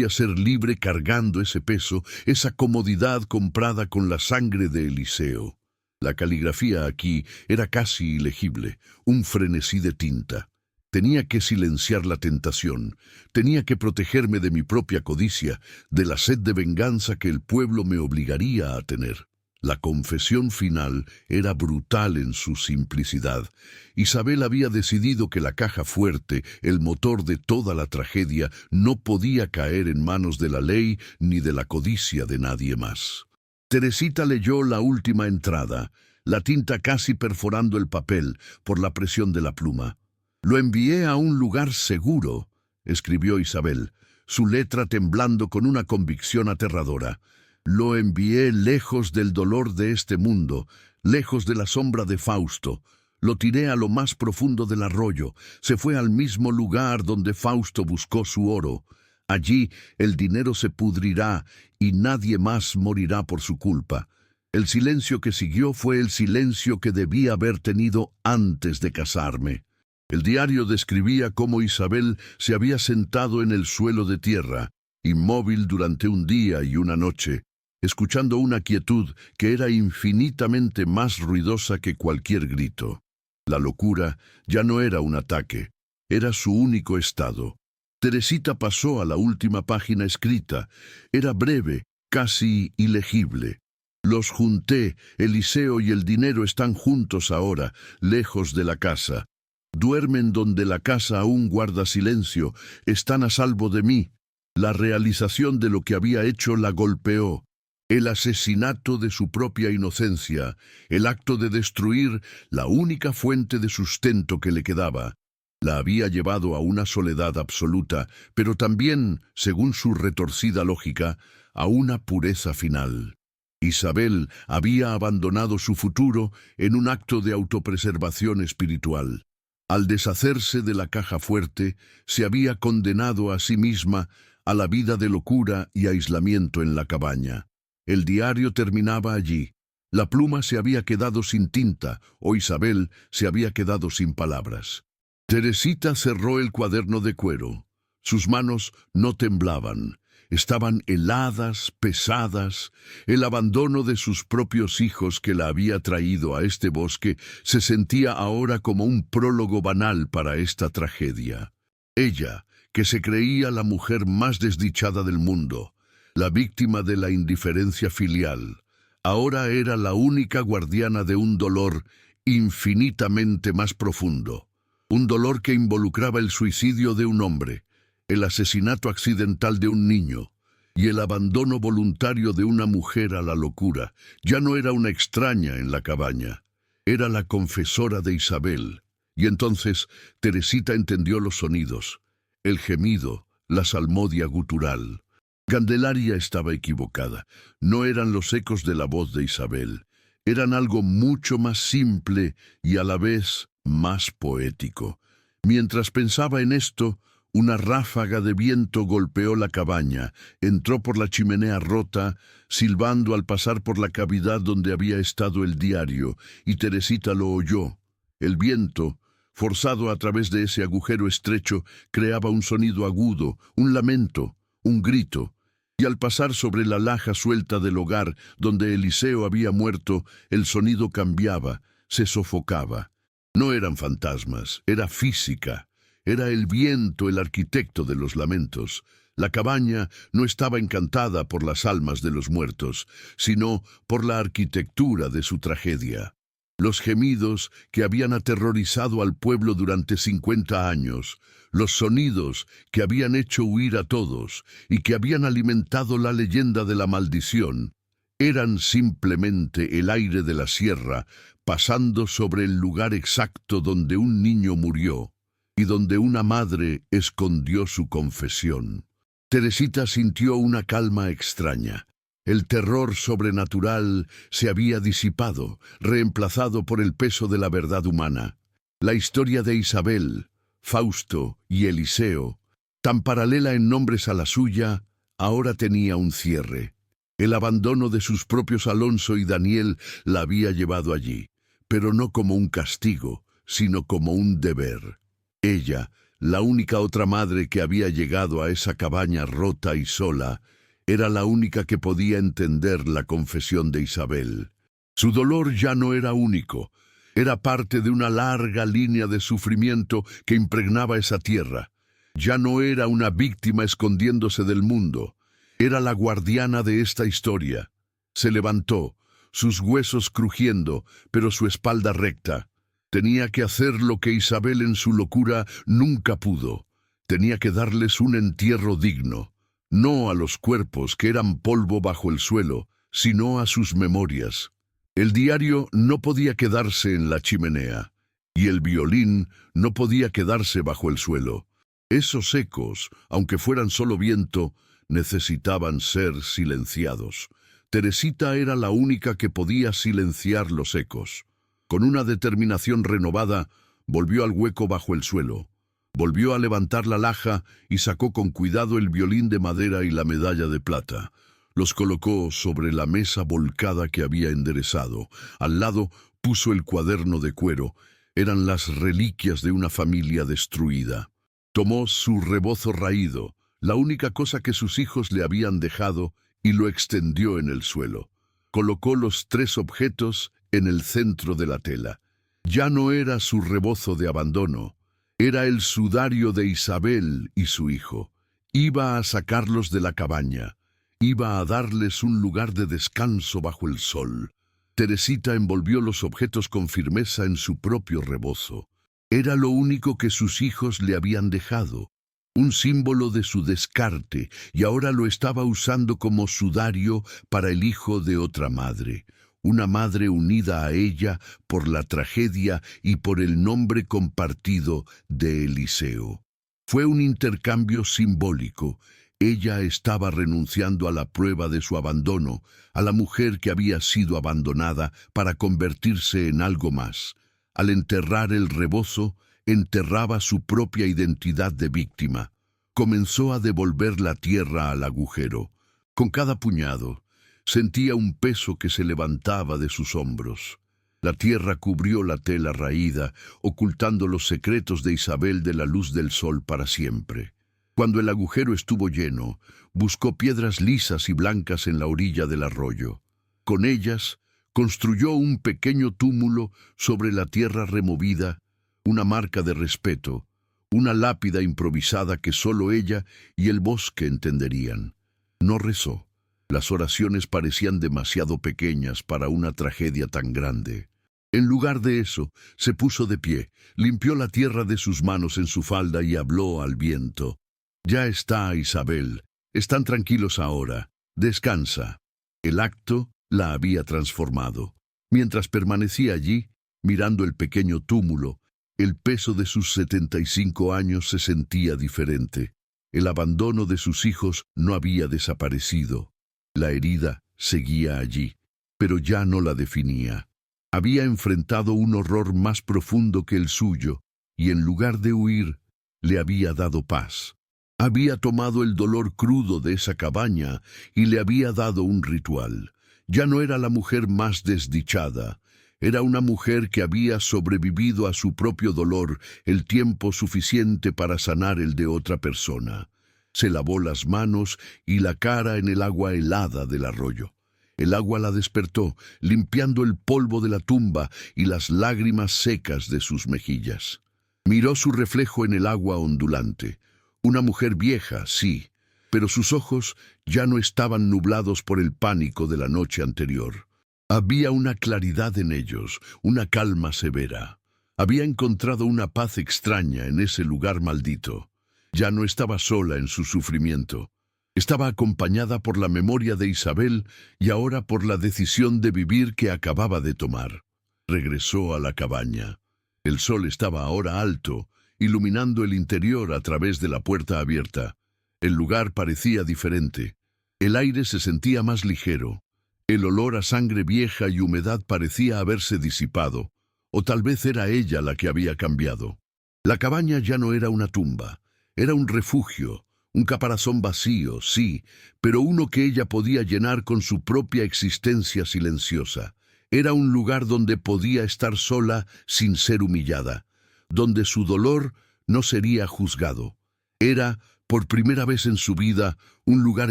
ser libre cargando ese peso, esa comodidad comprada con la sangre de Eliseo. La caligrafía aquí era casi ilegible, un frenesí de tinta. Tenía que silenciar la tentación, tenía que protegerme de mi propia codicia, de la sed de venganza que el pueblo me obligaría a tener. La confesión final era brutal en su simplicidad. Isabel había decidido que la caja fuerte, el motor de toda la tragedia, no podía caer en manos de la ley ni de la codicia de nadie más. Teresita leyó la última entrada, la tinta casi perforando el papel por la presión de la pluma. «Lo envié a un lugar seguro», escribió Isabel, su letra temblando con una convicción aterradora. «Lo envié lejos del dolor de este mundo, lejos de la sombra de Fausto. Lo tiré a lo más profundo del arroyo. Se fue al mismo lugar donde Fausto buscó su oro. Allí el dinero se pudrirá y nadie más morirá por su culpa». El silencio que siguió fue el silencio que debía haber tenido antes de casarme. El diario describía cómo Isabel se había sentado en el suelo de tierra, inmóvil durante un día y una noche, escuchando una quietud que era infinitamente más ruidosa que cualquier grito. La locura ya no era un ataque, era su único estado. Teresita pasó a la última página escrita. Era breve, casi ilegible. «Los junté, Eliseo y el dinero están juntos ahora, lejos de la casa. Duermen donde la casa aún guarda silencio, están a salvo de mí». La realización de lo que había hecho la golpeó. El asesinato de su propia inocencia, el acto de destruir la única fuente de sustento que le quedaba, la había llevado a una soledad absoluta, pero también, según su retorcida lógica, a una pureza final. Isabel había abandonado su futuro en un acto de autopreservación espiritual. Al deshacerse de la caja fuerte, se había condenado a sí misma a la vida de locura y aislamiento en la cabaña. El diario terminaba allí. La pluma se había quedado sin tinta, o Isabel se había quedado sin palabras. Teresita cerró el cuaderno de cuero. Sus manos no temblaban. Estaban heladas, pesadas. El abandono de sus propios hijos que la había traído a este bosque se sentía ahora como un prólogo banal para esta tragedia. Ella, que se creía la mujer más desdichada del mundo, la víctima de la indiferencia filial, ahora era la única guardiana de un dolor infinitamente más profundo. Un dolor que involucraba el suicidio de un hombre, el asesinato accidental de un niño y el abandono voluntario de una mujer a la locura. Ya no era una extraña en la cabaña, era la confesora de Isabel. Y entonces Teresita entendió los sonidos, el gemido, la salmodia gutural. Candelaria estaba equivocada. No eran los ecos de la voz de Isabel. Eran algo mucho más simple y a la vez más poético. Mientras pensaba en esto, una ráfaga de viento golpeó la cabaña, entró por la chimenea rota, silbando al pasar por la cavidad donde había estado el diario, y Teresita lo oyó. El viento, forzado a través de ese agujero estrecho, creaba un sonido agudo, un lamento, un grito, y al pasar sobre la laja suelta del hogar donde Eliseo había muerto, el sonido cambiaba, se sofocaba. No eran fantasmas, era física. Era el viento el arquitecto de los lamentos. La cabaña no estaba encantada por las almas de los muertos, sino por la arquitectura de su tragedia. Los gemidos que habían aterrorizado al pueblo durante 50 años, los sonidos que habían hecho huir a todos y que habían alimentado la leyenda de la maldición, eran simplemente el aire de la sierra pasando sobre el lugar exacto donde un niño murió y donde una madre escondió su confesión. Teresita sintió una calma extraña. El terror sobrenatural se había disipado, reemplazado por el peso de la verdad humana. La historia de Isabel, Fausto y Eliseo, tan paralela en nombres a la suya, ahora tenía un cierre. El abandono de sus propios Alonso y Daniel la había llevado allí, pero no como un castigo, sino como un deber. Ella, la única otra madre que había llegado a esa cabaña rota y sola, era la única que podía entender la confesión de Isabel. Su dolor ya no era único, era parte de una larga línea de sufrimiento que impregnaba esa tierra. Ya no era una víctima escondiéndose del mundo, era la guardiana de esta historia. Se levantó, sus huesos crujiendo, pero su espalda recta. Tenía que hacer lo que Isabel en su locura nunca pudo. Tenía que darles un entierro digno, no a los cuerpos que eran polvo bajo el suelo, sino a sus memorias. El diario no podía quedarse en la chimenea, y el violín no podía quedarse bajo el suelo. Esos ecos, aunque fueran solo viento, necesitaban ser silenciados. Teresita era la única que podía silenciar los ecos. Con una determinación renovada, volvió al hueco bajo el suelo. Volvió a levantar la laja y sacó con cuidado el violín de madera y la medalla de plata. Los colocó sobre la mesa volcada que había enderezado. Al lado puso el cuaderno de cuero. Eran las reliquias de una familia destruida. Tomó su rebozo raído, la única cosa que sus hijos le habían dejado, y lo extendió en el suelo. Colocó los 3 objetos en el centro de la tela. Ya no era su rebozo de abandono, era el sudario de Isabel y su hijo. Iba a sacarlos de la cabaña, iba a darles un lugar de descanso bajo el sol. Teresita envolvió los objetos con firmeza en su propio rebozo. Era lo único que sus hijos le habían dejado, un símbolo de su descarte, y ahora lo estaba usando como sudario para el hijo de otra madre. Una madre unida a ella por la tragedia y por el nombre compartido de Eliseo. Fue un intercambio simbólico. Ella estaba renunciando a la prueba de su abandono, a la mujer que había sido abandonada para convertirse en algo más. Al enterrar el rebozo, enterraba su propia identidad de víctima. Comenzó a devolver la tierra al agujero. Con cada puñado, sentía un peso que se levantaba de sus hombros. La tierra cubrió la tela raída, ocultando los secretos de Isabel de la luz del sol para siempre. Cuando el agujero estuvo lleno, buscó piedras lisas y blancas en la orilla del arroyo. Con ellas, construyó un pequeño túmulo sobre la tierra removida, una marca de respeto, una lápida improvisada que solo ella y el bosque entenderían. No rezó. Las oraciones parecían demasiado pequeñas para una tragedia tan grande. En lugar de eso, se puso de pie, limpió la tierra de sus manos en su falda y habló al viento. «Ya está, Isabel. Están tranquilos ahora. Descansa». El acto la había transformado. Mientras permanecía allí, mirando el pequeño túmulo, el peso de sus 75 años se sentía diferente. El abandono de sus hijos no había desaparecido. La herida seguía allí, pero ya no la definía. Había enfrentado un horror más profundo que el suyo, y en lugar de huir, le había dado paz. Había tomado el dolor crudo de esa cabaña y le había dado un ritual. Ya no era la mujer más desdichada. Era una mujer que había sobrevivido a su propio dolor el tiempo suficiente para sanar el de otra persona. Se lavó las manos y la cara en el agua helada del arroyo. El agua la despertó, limpiando el polvo de la tumba y las lágrimas secas de sus mejillas. Miró su reflejo en el agua ondulante. Una mujer vieja, sí, pero sus ojos ya no estaban nublados por el pánico de la noche anterior. Había una claridad en ellos, una calma severa. Había encontrado una paz extraña en ese lugar maldito. Ya no estaba sola en su sufrimiento. Estaba acompañada por la memoria de Isabel y ahora por la decisión de vivir que acababa de tomar. Regresó a la cabaña. El sol estaba ahora alto, iluminando el interior a través de la puerta abierta. El lugar parecía diferente. El aire se sentía más ligero. El olor a sangre vieja y humedad parecía haberse disipado, o tal vez era ella la que había cambiado. La cabaña ya no era una tumba, era un refugio, un caparazón vacío, sí, pero uno que ella podía llenar con su propia existencia silenciosa. Era un lugar donde podía estar sola sin ser humillada, donde su dolor no sería juzgado. Era, por primera vez en su vida, un lugar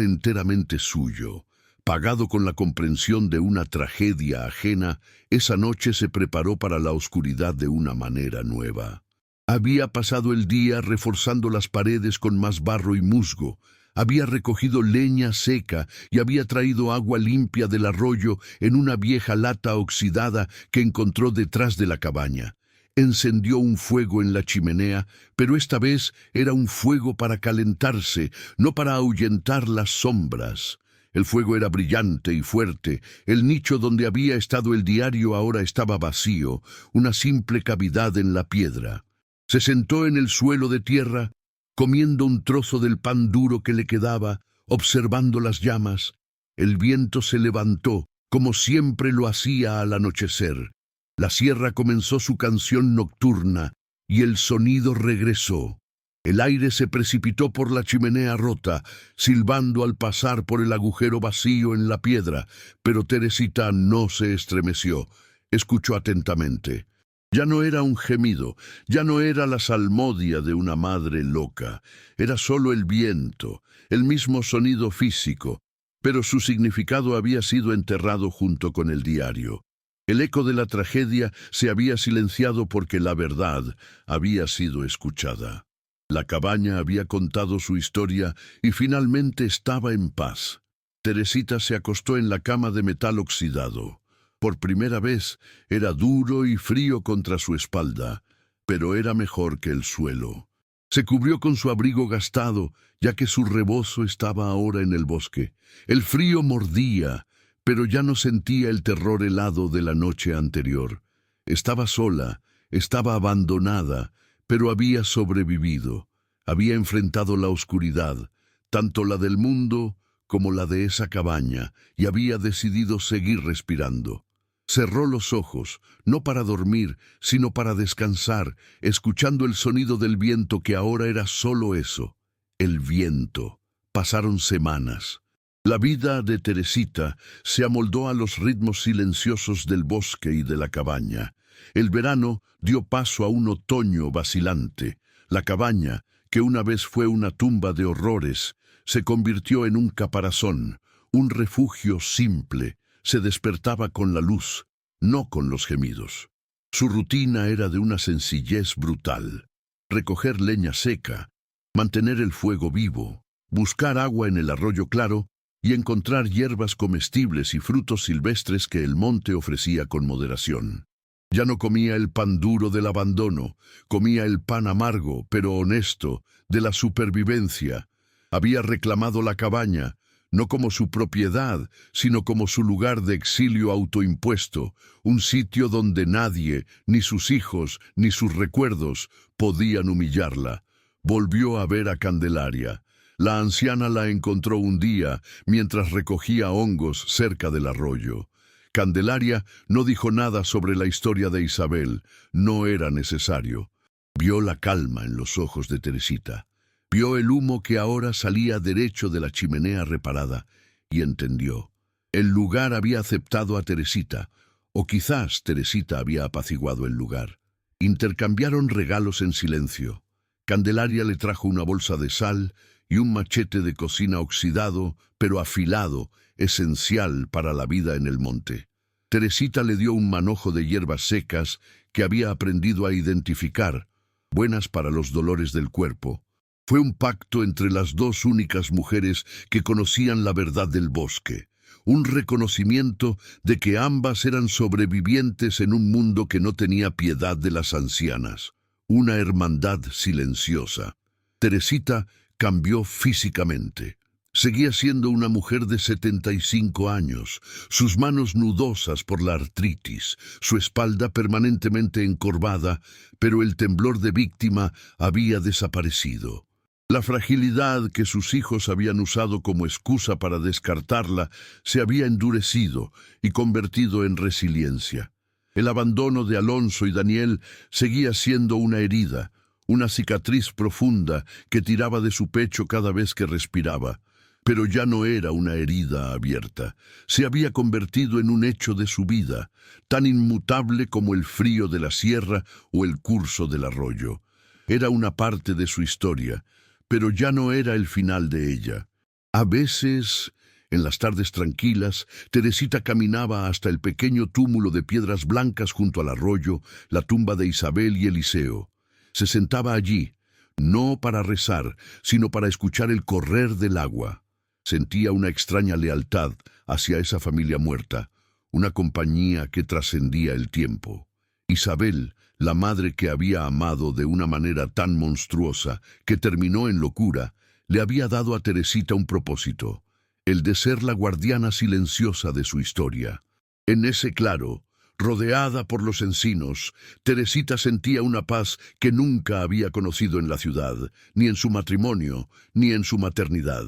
enteramente suyo. Pagado con la comprensión de una tragedia ajena, esa noche se preparó para la oscuridad de una manera nueva. Había pasado el día reforzando las paredes con más barro y musgo. Había recogido leña seca y había traído agua limpia del arroyo en una vieja lata oxidada que encontró detrás de la cabaña. Encendió un fuego en la chimenea, pero esta vez era un fuego para calentarse, no para ahuyentar las sombras. El fuego era brillante y fuerte. El nicho donde había estado el diario ahora estaba vacío, una simple cavidad en la piedra. Se sentó en el suelo de tierra, comiendo un trozo del pan duro que le quedaba, observando las llamas. El viento se levantó, como siempre lo hacía al anochecer. La sierra comenzó su canción nocturna, y el sonido regresó. El aire se precipitó por la chimenea rota, silbando al pasar por el agujero vacío en la piedra, pero Teresita no se estremeció. Escuchó atentamente. Ya no era un gemido, ya no era la salmodia de una madre loca, era solo el viento, el mismo sonido físico, pero su significado había sido enterrado junto con el diario. El eco de la tragedia se había silenciado porque la verdad había sido escuchada. La cabaña había contado su historia y finalmente estaba en paz. Teresita se acostó en la cama de metal oxidado. Por primera vez era duro y frío contra su espalda, pero era mejor que el suelo. Se cubrió con su abrigo gastado, ya que su rebozo estaba ahora en el bosque. El frío mordía, pero ya no sentía el terror helado de la noche anterior. Estaba sola, estaba abandonada, pero había sobrevivido. Había enfrentado la oscuridad, tanto la del mundo como la de esa cabaña, y había decidido seguir respirando. Cerró los ojos, no para dormir, sino para descansar, escuchando el sonido del viento que ahora era solo eso, el viento. Pasaron semanas. La vida de Teresita se amoldó a los ritmos silenciosos del bosque y de la cabaña. El verano dio paso a un otoño vacilante. La cabaña, que una vez fue una tumba de horrores, se convirtió en un caparazón, un refugio simple. Se despertaba con la luz, no con los gemidos. Su rutina era de una sencillez brutal. Recoger leña seca, mantener el fuego vivo, buscar agua en el arroyo claro y encontrar hierbas comestibles y frutos silvestres que el monte ofrecía con moderación. Ya no comía el pan duro del abandono, comía el pan amargo, pero honesto, de la supervivencia. Había reclamado la cabaña, no como su propiedad, sino como su lugar de exilio autoimpuesto, un sitio donde nadie, ni sus hijos, ni sus recuerdos, podían humillarla. Volvió a ver a Candelaria. La anciana la encontró un día, mientras recogía hongos cerca del arroyo. Candelaria no dijo nada sobre la historia de Isabel, no era necesario. Vio la calma en los ojos de Teresita. Vio el humo que ahora salía derecho de la chimenea reparada y entendió. El lugar había aceptado a Teresita, o quizás Teresita había apaciguado el lugar. Intercambiaron regalos en silencio. Candelaria le trajo una bolsa de sal y un machete de cocina oxidado, pero afilado, esencial para la vida en el monte. Teresita le dio un manojo de hierbas secas que había aprendido a identificar, buenas para los dolores del cuerpo. Fue un pacto entre las dos únicas mujeres que conocían la verdad del bosque, un reconocimiento de que ambas eran sobrevivientes en un mundo que no tenía piedad de las ancianas, una hermandad silenciosa. Teresita cambió físicamente. Seguía siendo una mujer de 75 años, sus manos nudosas por la artritis, su espalda permanentemente encorvada, pero el temblor de víctima había desaparecido. La fragilidad que sus hijos habían usado como excusa para descartarla se había endurecido y convertido en resiliencia. El abandono de Alonso y Daniel seguía siendo una herida, una cicatriz profunda que tiraba de su pecho cada vez que respiraba. Pero ya no era una herida abierta, se había convertido en un hecho de su vida, tan inmutable como el frío de la sierra o el curso del arroyo. Era una parte de su historia, pero ya no era el final de ella. A veces, en las tardes tranquilas, Teresita caminaba hasta el pequeño túmulo de piedras blancas junto al arroyo, la tumba de Isabel y Eliseo. Se sentaba allí, no para rezar, sino para escuchar el correr del agua. Sentía una extraña lealtad hacia esa familia muerta, una compañía que trascendía el tiempo. Isabel, la madre que había amado de una manera tan monstruosa que terminó en locura, le había dado a Teresita un propósito, el de ser la guardiana silenciosa de su historia. En ese claro, rodeada por los encinos, Teresita sentía una paz que nunca había conocido en la ciudad, ni en su matrimonio, ni en su maternidad.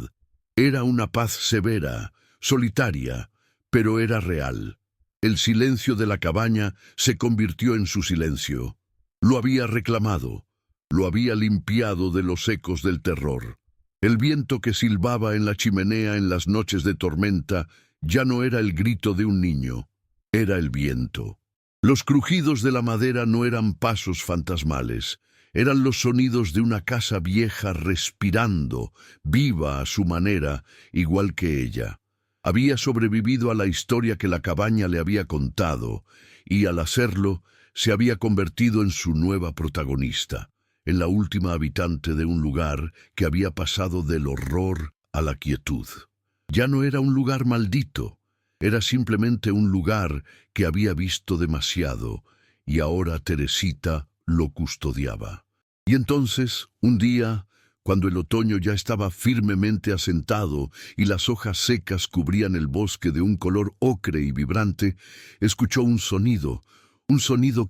Era una paz severa, solitaria, pero era real. El silencio de la cabaña se convirtió en su silencio. Lo había reclamado, lo había limpiado de los ecos del terror. El viento que silbaba en la chimenea en las noches de tormenta ya no era el grito de un niño, era el viento. Los crujidos de la madera no eran pasos fantasmales, eran los sonidos de una casa vieja respirando, viva a su manera, igual que ella. Había sobrevivido a la historia que la cabaña le había contado, y al hacerlo, se había convertido en su nueva protagonista, en la última habitante de un lugar que había pasado del horror a la quietud. Ya no era un lugar maldito, era simplemente un lugar que había visto demasiado, y ahora Teresita lo custodiaba. Y entonces, un día, cuando el otoño ya estaba firmemente asentado y las hojas secas cubrían el bosque de un color ocre y vibrante, escuchó un sonido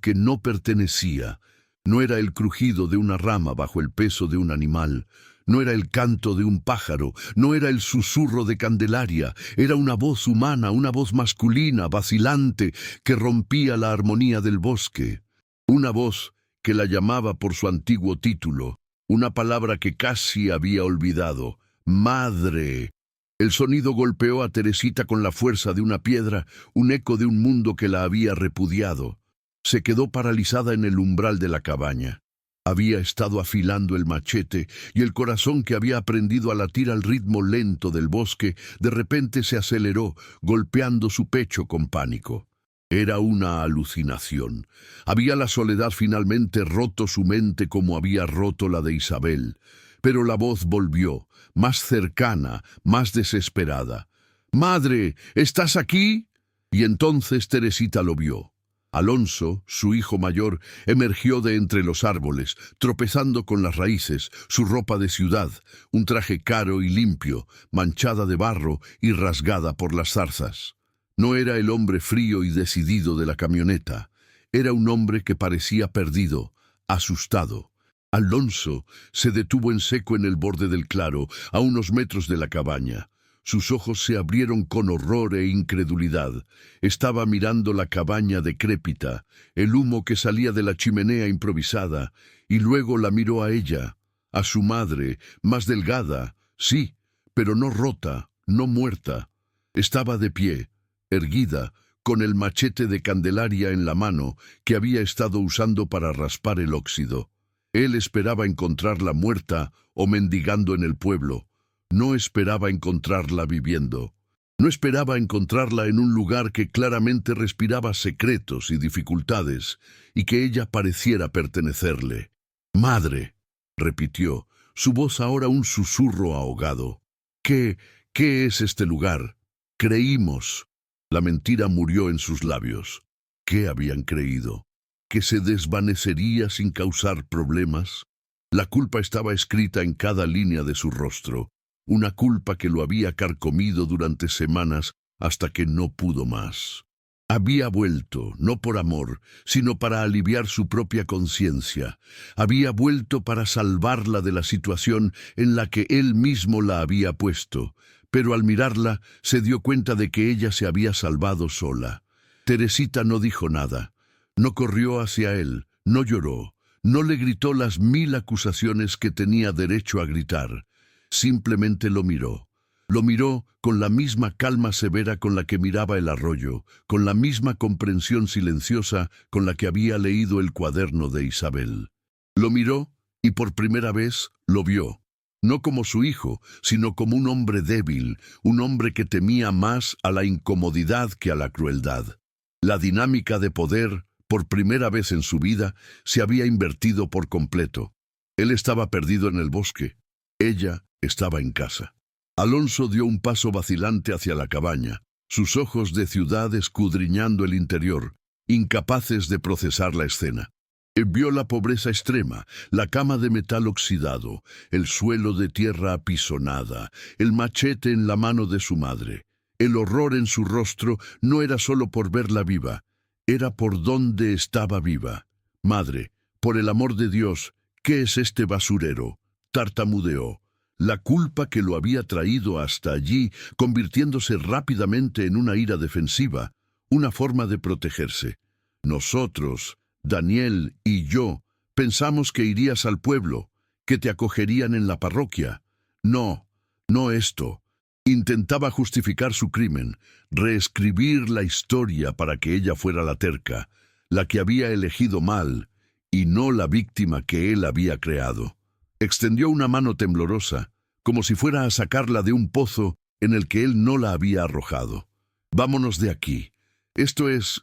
que no pertenecía. No era el crujido de una rama bajo el peso de un animal, no era el canto de un pájaro, no era el susurro de Candelaria, era una voz humana, una voz masculina, vacilante, que rompía la armonía del bosque. Una voz que la llamaba por su antiguo título, una palabra que casi había olvidado: madre. El sonido golpeó a Teresita con la fuerza de una piedra, un eco de un mundo que la había repudiado. Se quedó paralizada en el umbral de la cabaña. Había estado afilando el machete y el corazón que había aprendido a latir al ritmo lento del bosque, de repente se aceleró, golpeando su pecho con pánico. Era una alucinación. Había la soledad finalmente roto su mente como había roto la de Isabel. Pero la voz volvió, más cercana, más desesperada. «¡Madre! ¿Estás aquí?» Y entonces Teresita lo vio. Alonso, su hijo mayor, emergió de entre los árboles, tropezando con las raíces, su ropa de ciudad, un traje caro y limpio, manchada de barro y rasgada por las zarzas. No era el hombre frío y decidido de la camioneta. Era un hombre que parecía perdido, asustado. Alonso se detuvo en seco en el borde del claro, a unos metros de la cabaña. Sus ojos se abrieron con horror e incredulidad. Estaba mirando la cabaña decrépita, el humo que salía de la chimenea improvisada, y luego la miró a ella, a su madre, más delgada, sí, pero no rota, no muerta. Estaba de pie, erguida, con el machete de Candelaria en la mano que había estado usando para raspar el óxido. Él esperaba encontrarla muerta o mendigando en el pueblo. No esperaba encontrarla viviendo. No esperaba encontrarla en un lugar que claramente respiraba secretos y dificultades, y que ella pareciera pertenecerle. «Madre», repitió, su voz ahora un susurro ahogado. ¿Qué es este lugar? Creímos». La mentira murió en sus labios. ¿Qué habían creído? ¿Que se desvanecería sin causar problemas? La culpa estaba escrita en cada línea de su rostro, una culpa que lo había carcomido durante semanas hasta que no pudo más. Había vuelto, no por amor, sino para aliviar su propia conciencia. Había vuelto para salvarla de la situación en la que él mismo la había puesto, pero al mirarla se dio cuenta de que ella se había salvado sola. Teresita no dijo nada, no corrió hacia él, no lloró, no le gritó las 1000 acusaciones que tenía derecho a gritar. Simplemente lo miró. Lo miró con la misma calma severa con la que miraba el arroyo, con la misma comprensión silenciosa con la que había leído el cuaderno de Isabel. Lo miró y por primera vez lo vio. No como su hijo, sino como un hombre débil, un hombre que temía más a la incomodidad que a la crueldad. La dinámica de poder, por primera vez en su vida, se había invertido por completo. Él estaba perdido en el bosque. Ella estaba en casa. Alonso dio un paso vacilante hacia la cabaña, sus ojos de ciudad escudriñando el interior, incapaces de procesar la escena. Vio la pobreza extrema, la cama de metal oxidado, el suelo de tierra apisonada, el machete en la mano de su madre. El horror en su rostro no era solo por verla viva, era por dónde estaba viva. Madre, por el amor de Dios, ¿qué es este basurero? Tartamudeó. La culpa que lo había traído hasta allí, convirtiéndose rápidamente en una ira defensiva, una forma de protegerse. Nosotros, Daniel y yo, pensamos que irías al pueblo, que te acogerían en la parroquia. No, no esto. Intentaba justificar su crimen, reescribir la historia para que ella fuera la terca, la que había elegido mal, y no la víctima que él había creado. Extendió una mano temblorosa, como si fuera a sacarla de un pozo en el que él no la había arrojado. Vámonos de aquí. Esto es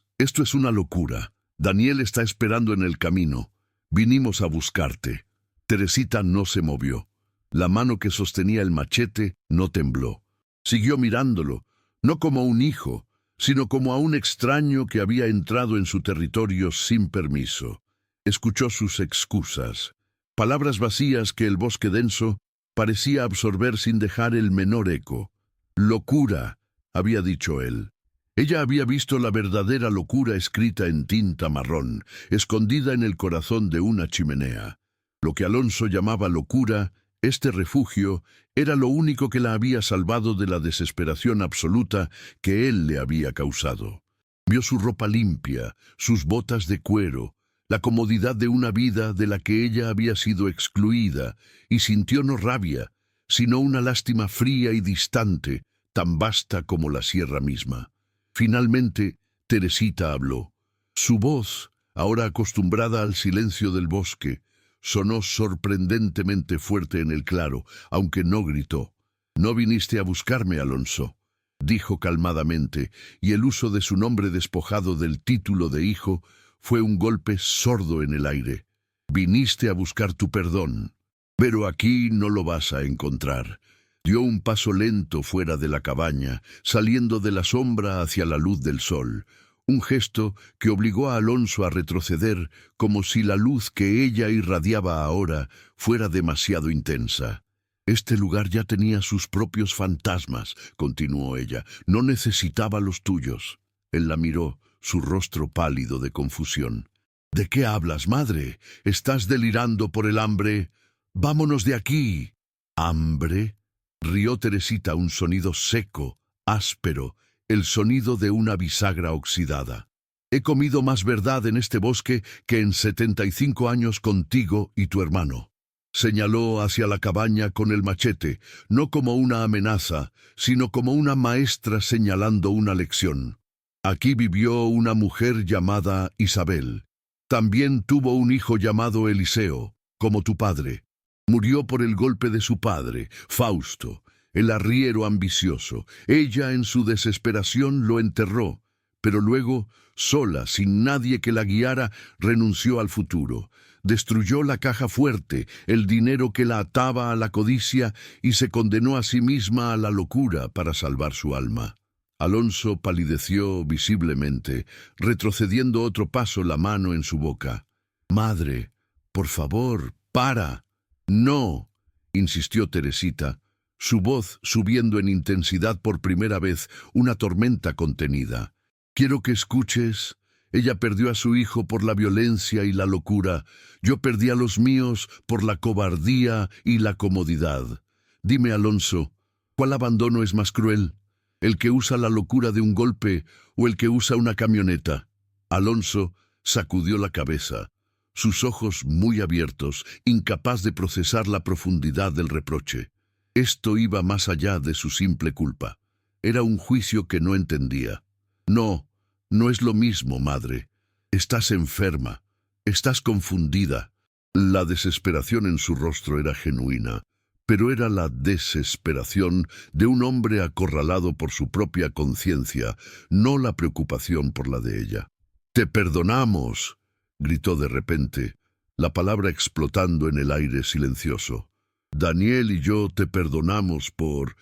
una locura. Daniel está esperando en el camino. Vinimos a buscarte. Teresita no se movió. La mano que sostenía el machete no tembló. Siguió mirándolo, no como a un hijo, sino como a un extraño que había entrado en su territorio sin permiso. Escuchó sus excusas, palabras vacías que el bosque denso parecía absorber sin dejar el menor eco. Locura, había dicho él. Ella había visto la verdadera locura escrita en tinta marrón, escondida en el corazón de una chimenea. Lo que Alonso llamaba locura, este refugio, era lo único que la había salvado de la desesperación absoluta que él le había causado. Vio su ropa limpia, sus botas de cuero, la comodidad de una vida de la que ella había sido excluida, y sintió no rabia, sino una lástima fría y distante, tan vasta como la sierra misma. Finalmente, Teresita habló. Su voz, ahora acostumbrada al silencio del bosque, sonó sorprendentemente fuerte en el claro, aunque no gritó. «No viniste a buscarme, Alonso», dijo calmadamente, y el uso de su nombre despojado del título de hijo fue un golpe sordo en el aire. «Viniste a buscar tu perdón, pero aquí no lo vas a encontrar». Dio un paso lento fuera de la cabaña, saliendo de la sombra hacia la luz del sol. Un gesto que obligó a Alonso a retroceder, como si la luz que ella irradiaba ahora fuera demasiado intensa. «Este lugar ya tenía sus propios fantasmas», continuó ella. «No necesitaba los tuyos». Él la miró, su rostro pálido de confusión. «¿De qué hablas, madre? ¿Estás delirando por el hambre? Vámonos de aquí». «¿Hambre?», rió Teresita, un sonido seco, áspero, el sonido de una bisagra oxidada. «He comido más verdad en este bosque que en 75 años contigo y tu hermano». Señaló hacia la cabaña con el machete, no como una amenaza, sino como una maestra señalando una lección. «Aquí vivió una mujer llamada Isabel. También tuvo un hijo llamado Eliseo, como tu padre. Murió por el golpe de su padre, Fausto, el arriero ambicioso. Ella, en su desesperación, lo enterró, pero luego, sola, sin nadie que la guiara, renunció al futuro. Destruyó la caja fuerte, el dinero que la ataba a la codicia, y se condenó a sí misma a la locura para salvar su alma». Alonso palideció visiblemente, retrocediendo otro paso, la mano en su boca. «Madre, por favor, para». «No», insistió Teresita, su voz subiendo en intensidad por primera vez, una tormenta contenida. «Quiero que escuches. Ella perdió a su hijo por la violencia y la locura. Yo perdí a los míos por la cobardía y la comodidad. Dime, Alonso, ¿cuál abandono es más cruel? ¿El que usa la locura de un golpe o el que usa una camioneta?» Alonso sacudió la cabeza, sus ojos muy abiertos, incapaz de procesar la profundidad del reproche. Esto iba más allá de su simple culpa. Era un juicio que no entendía. «No, no es lo mismo, madre. Estás enferma. Estás confundida». La desesperación en su rostro era genuina, pero era la desesperación de un hombre acorralado por su propia conciencia, no la preocupación por la de ella. «Te perdonamos», gritó de repente. la palabra explotando en el aire silencioso. Daniel y yo te perdonamos por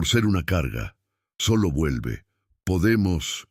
ser una carga. Solo vuelve. Podemos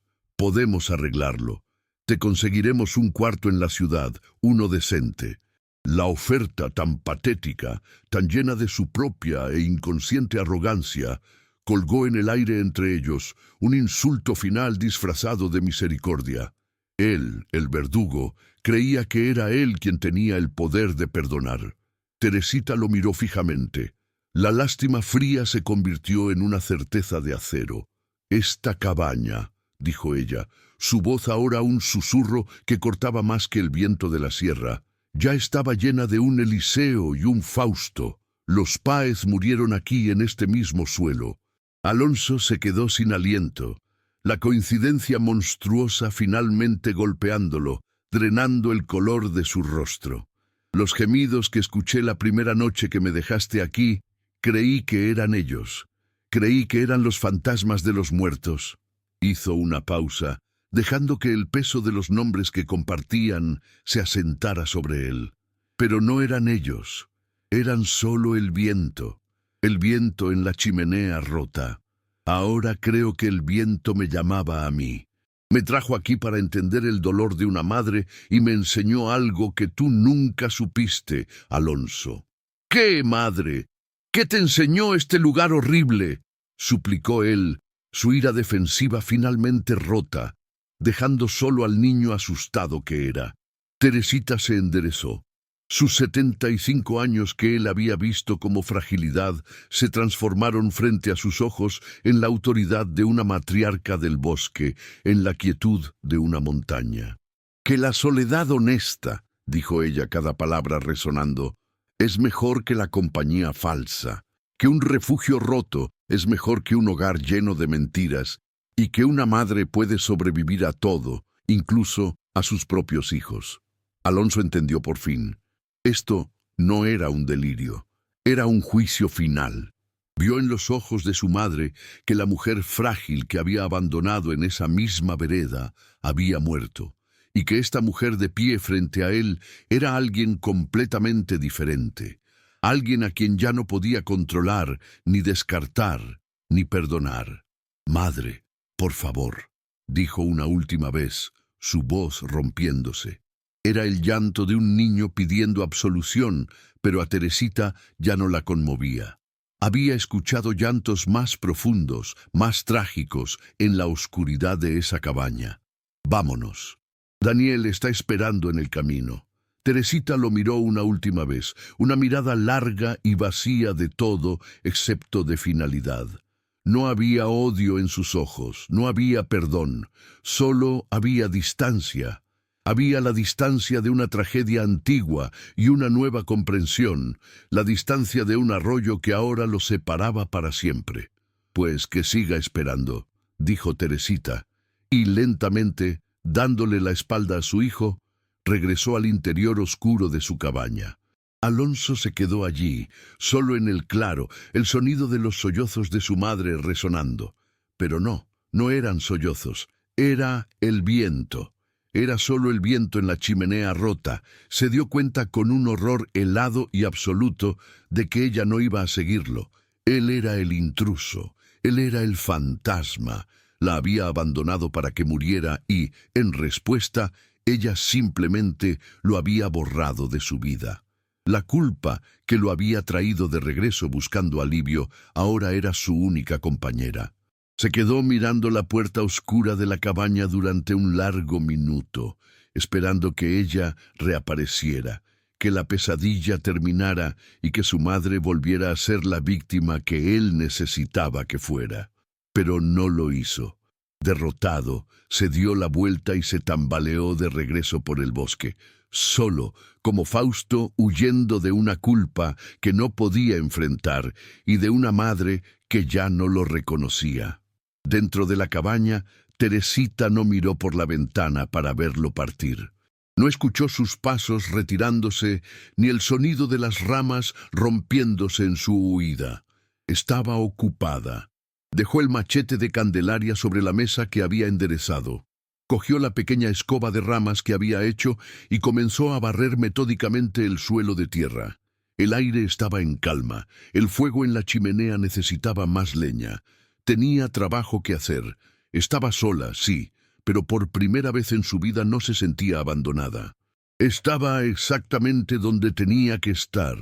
arreglarlo. Te conseguiremos un cuarto en la ciudad, uno decente. La oferta tan patética, tan llena de su propia e inconsciente arrogancia, colgó en el aire entre ellos un insulto final disfrazado de misericordia. Él, el verdugo, creía que era él quien tenía el poder de perdonar. Teresita lo miró fijamente. La lástima fría se convirtió en una certeza de acero. «Esta cabaña», dijo ella, su voz ahora un susurro que cortaba más que el viento de la sierra, ya estaba llena de un Eliseo y un Fausto. Los Páez murieron aquí en este mismo suelo. Alonso se quedó sin aliento. La coincidencia monstruosa finalmente golpeándolo, drenando el color de su rostro. Los gemidos que escuché la primera noche que me dejaste aquí, creí que eran ellos. Creí que eran los fantasmas de los muertos. Hizo una pausa, dejando que el peso de los nombres que compartían se asentara sobre él. Pero no eran ellos, eran solo el viento en la chimenea rota. Ahora creo que el viento me llamaba a mí. Me trajo aquí para entender el dolor de una madre y me enseñó algo que tú nunca supiste, Alonso. ¿Qué, madre? ¿Qué te enseñó este lugar horrible?, suplicó él, su ira defensiva finalmente rota, dejando solo al niño asustado que era. Teresita se enderezó. Sus 75 años que él había visto como fragilidad se transformaron frente a sus ojos en la autoridad de una matriarca del bosque, en la quietud de una montaña. «Que la soledad honesta», dijo ella, cada palabra resonando, «es mejor que la compañía falsa, que un refugio roto es mejor que un hogar lleno de mentiras, y que una madre puede sobrevivir a todo, incluso a sus propios hijos». Alonso entendió por fin. Esto no era un delirio, era un juicio final. Vio en los ojos de su madre que la mujer frágil que había abandonado en esa misma vereda había muerto, y que esta mujer de pie frente a él era alguien completamente diferente, alguien a quien ya no podía controlar, ni descartar, ni perdonar. «Madre, por favor», dijo una última vez, su voz rompiéndose. Era el llanto de un niño pidiendo absolución, pero a Teresita ya no la conmovía. Había escuchado llantos más profundos, más trágicos, en la oscuridad de esa cabaña. «Vámonos. Daniel está esperando en el camino». Teresita lo miró una última vez, una mirada larga y vacía de todo excepto de finalidad. No había odio en sus ojos, no había perdón, solo había distancia. Había la distancia de una tragedia antigua y una nueva comprensión, la distancia de un arroyo que ahora los separaba para siempre. «Pues que siga esperando», dijo Teresita, y lentamente, dándole la espalda a su hijo, regresó al interior oscuro de su cabaña. Alonso se quedó allí, solo en el claro, el sonido de los sollozos de su madre resonando. Pero no eran sollozos, era el viento. Era solo el viento en la chimenea rota. Se dio cuenta con un horror helado y absoluto de que ella no iba a seguirlo. Él era el intruso, él era el fantasma. La había abandonado para que muriera y, en respuesta, ella simplemente lo había borrado de su vida. La culpa que lo había traído de regreso buscando alivio ahora era su única compañera. Se quedó mirando la puerta oscura de la cabaña durante un largo minuto, esperando que ella reapareciera, que la pesadilla terminara y que su madre volviera a ser la víctima que él necesitaba que fuera. Pero no lo hizo. Derrotado, se dio la vuelta y se tambaleó de regreso por el bosque, solo, como Fausto huyendo de una culpa que no podía enfrentar y de una madre que ya no lo reconocía. Dentro de la cabaña, Teresita no miró por la ventana para verlo partir. No escuchó sus pasos retirándose ni el sonido de las ramas rompiéndose en su huida. Estaba ocupada. Dejó el machete de Candelaria sobre la mesa que había enderezado. Cogió la pequeña escoba de ramas que había hecho y comenzó a barrer metódicamente el suelo de tierra. El aire estaba en calma, el fuego en la chimenea necesitaba más leña. Tenía trabajo que hacer. Estaba sola, sí, pero por primera vez en su vida no se sentía abandonada. Estaba exactamente donde tenía que estar,